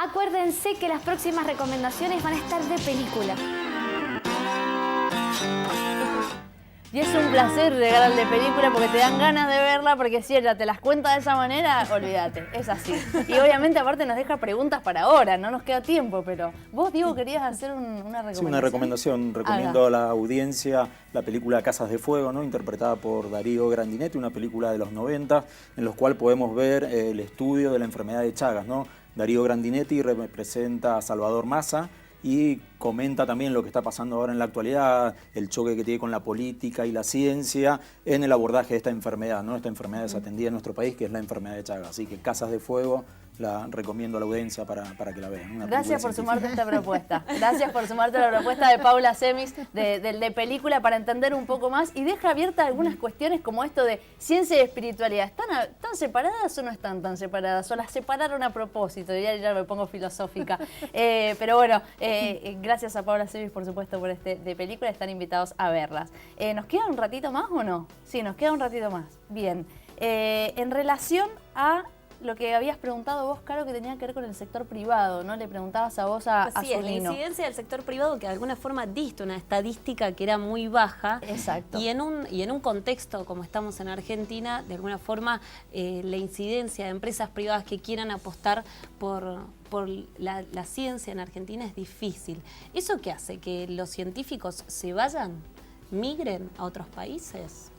Speaker 19: Acuérdense que las próximas recomendaciones van a estar de película.
Speaker 1: Y es un placer llegar al de película porque te dan ganas de verla, porque si ella te las cuenta de esa manera, olvídate, es así. Y obviamente aparte nos deja preguntas para ahora, no nos queda tiempo, pero vos, Diego, querías hacer una recomendación.
Speaker 13: Sí, una recomendación. Recomiendo a la audiencia la película Casas de Fuego, ¿no? Interpretada por Darío Grandinetti, una película de los 90, en la cual podemos ver el estudio de la enfermedad de Chagas, ¿no? Darío Grandinetti representa a Salvador Massa, y comenta también lo que está pasando ahora en la actualidad, el choque que tiene con la política y la ciencia en el abordaje de esta enfermedad, ¿no? Esta enfermedad desatendida en nuestro país, que es la enfermedad de Chagas. Así que Casas de Fuego la recomiendo a la audiencia para que la vean.
Speaker 1: Gracias por sumarte a esta propuesta. Gracias por sumarte a la propuesta de Paula Semis de película para entender un poco más y deja abiertas algunas cuestiones como esto de ciencia y espiritualidad. ¿Están separadas o no están tan separadas? ¿O las separaron a propósito? Ya me pongo filosófica. Pero bueno, gracias a Paula Semis, por supuesto, por de película. Están invitados a verlas. ¿Nos queda un ratito más o no? Sí, nos queda un ratito más. Bien. En relación a lo que habías preguntado vos, Caro, que tenía que ver con el sector privado, ¿no? Le preguntabas a vos a
Speaker 2: Así es, la incidencia del sector privado que de alguna forma diste una estadística que era muy baja.
Speaker 1: Exacto.
Speaker 2: Y en un contexto como estamos en Argentina, de alguna forma la incidencia de empresas privadas que quieran apostar por la ciencia en Argentina es difícil. ¿Eso qué hace? ¿Que los científicos se vayan, migren a otros países?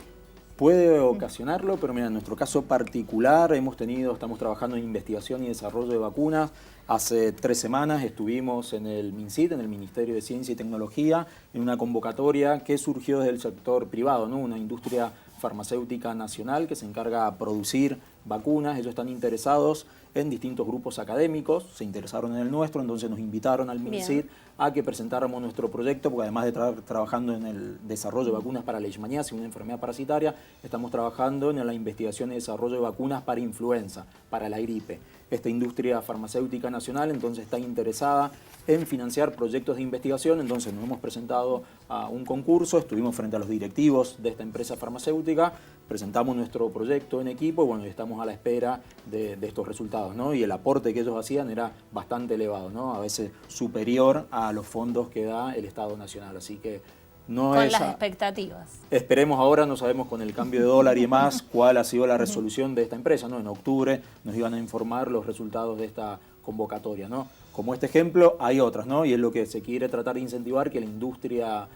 Speaker 13: Puede ocasionarlo, pero mira, en nuestro caso particular estamos trabajando en investigación y desarrollo de vacunas. Hace 3 semanas estuvimos en el MinCIT, en el Ministerio de Ciencia y Tecnología, en una convocatoria que surgió desde el sector privado, ¿no? Una industria farmacéutica nacional que se encarga de producir vacunas. Ellos están interesados en distintos grupos académicos, se interesaron en el nuestro, entonces nos invitaron al MinCIT a que presentáramos nuestro proyecto, porque además de estar trabajando en el desarrollo de vacunas para la leishmaniasis, una enfermedad parasitaria, estamos trabajando en la investigación y desarrollo de vacunas para influenza, para la gripe. Esta industria farmacéutica nacional entonces está interesada en financiar proyectos de investigación, entonces nos hemos presentado a un concurso, estuvimos frente a los directivos de esta empresa farmacéutica, presentamos nuestro proyecto en equipo y bueno, estamos a la espera de estos resultados, ¿no? Y el aporte que ellos hacían era bastante elevado, ¿no? A veces superior a los fondos que da el Estado Nacional, así que no
Speaker 2: con
Speaker 13: es...
Speaker 2: las expectativas.
Speaker 13: Esperemos ahora, no sabemos con el cambio de dólar y demás cuál ha sido la resolución de esta empresa, ¿no? En octubre nos iban a informar los resultados de esta convocatoria, ¿no? Como este ejemplo, hay otras, ¿no? Y es lo que se quiere tratar de incentivar, que la industria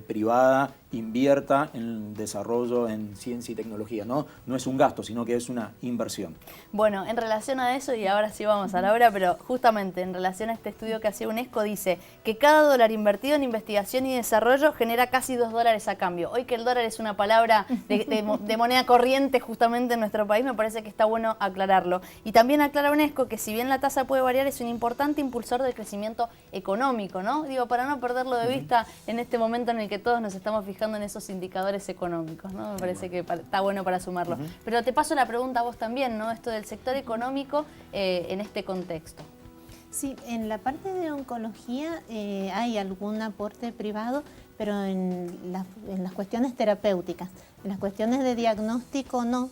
Speaker 13: privada invierta en desarrollo en ciencia y tecnología, ¿no? No es un gasto, sino que es una inversión.
Speaker 1: Bueno, en relación a eso, y ahora sí vamos a la hora, pero justamente en relación a este estudio que hace UNESCO, dice que cada dólar invertido en investigación y desarrollo genera casi $2 a cambio. Hoy que el dólar es una palabra de moneda corriente justamente en nuestro país, me parece que está bueno aclararlo. Y también aclara UNESCO que si bien la tasa puede variar, es un importante impulsor del crecimiento económico, ¿no? Digo, para no perderlo de vista en este momento en el que todos nos estamos fijando en esos indicadores económicos, ¿no? Me parece que está bueno para sumarlo. Pero te paso la pregunta a vos también, ¿no? Esto del sector económico en este contexto.
Speaker 12: Sí, en la parte de oncología hay algún aporte privado, pero en las cuestiones terapéuticas, en las cuestiones de diagnóstico no.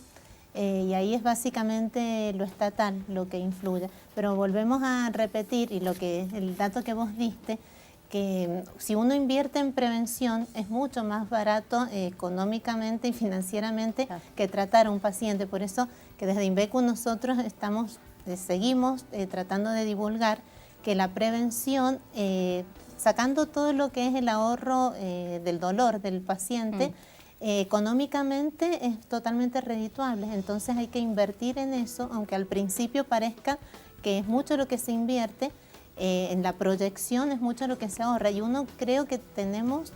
Speaker 12: Y ahí es básicamente lo estatal lo que influye. Pero volvemos a repetir, y el dato que vos diste, que si uno invierte en prevención es mucho más barato económicamente y financieramente que tratar a un paciente. Por eso que desde Invecu nosotros seguimos tratando de divulgar que la prevención, sacando todo lo que es el ahorro del dolor del paciente, económicamente es totalmente redituable. Entonces hay que invertir en eso, aunque al principio parezca que es mucho lo que se invierte, en la proyección es mucho lo que se ahorra, y uno creo que tenemos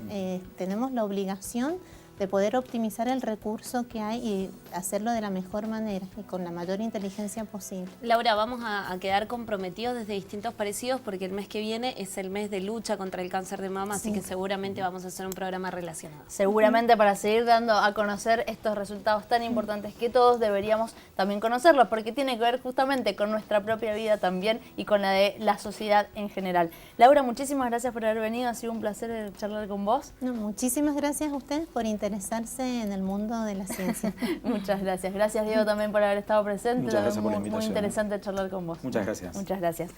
Speaker 12: la obligación de poder optimizar el recurso que hay y hacerlo de la mejor manera y con la mayor inteligencia posible.
Speaker 2: Laura, vamos a quedar comprometidos desde distintos parecidos porque el mes que viene es el mes de lucha contra el cáncer de mama, así que seguramente vamos a hacer un programa relacionado.
Speaker 1: Seguramente para seguir dando a conocer estos resultados tan importantes que todos deberíamos también conocerlos, porque tiene que ver justamente con nuestra propia vida también y con la de la sociedad en general. Laura, muchísimas gracias por haber venido, ha sido un placer charlar con vos.
Speaker 12: No, muchísimas gracias a ustedes por interesarse interesarse en el mundo de la ciencia.
Speaker 1: Muchas gracias. Gracias, Diego, también por haber estado presente.
Speaker 13: Muchas gracias por la
Speaker 1: Muy
Speaker 13: invitación.
Speaker 1: interesante charlar con vos.
Speaker 13: Muchas gracias.
Speaker 1: Muchas gracias.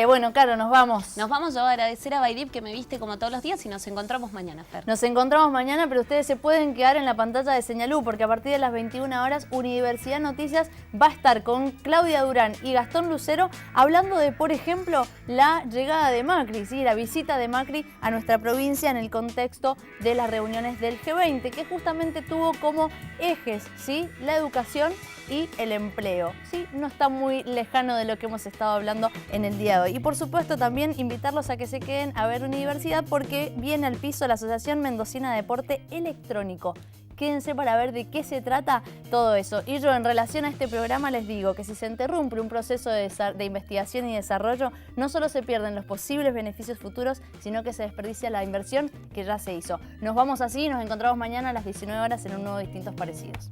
Speaker 1: Bueno, Caro, nos vamos.
Speaker 2: Nos vamos. Yo a agradecer a Bailip que me viste como todos los días y nos encontramos mañana, Fer.
Speaker 1: Nos encontramos mañana, pero ustedes se pueden quedar en la pantalla de Señalú, porque a partir de las 21 horas Universidad Noticias va a estar con Claudia Durán y Gastón Lucero hablando de, por ejemplo, la llegada de Macri, ¿sí? La visita de Macri a nuestra provincia en el contexto de las reuniones del G20, que justamente tuvo como ejes, ¿sí?, la educación y el empleo, ¿sí? No está muy lejano de lo que hemos estado hablando en el día de hoy. Y por supuesto también invitarlos a que se queden a ver Universidad, porque viene al piso la Asociación Mendocina de Deporte Electrónico. Quédense para ver de qué se trata todo eso. Y yo, en relación a este programa, les digo que si se interrumpe un proceso de investigación y desarrollo, no solo se pierden los posibles beneficios futuros, sino que se desperdicia la inversión que ya se hizo. Nos vamos así y nos encontramos mañana a las 19 horas en un nuevo Distintos Parecidos.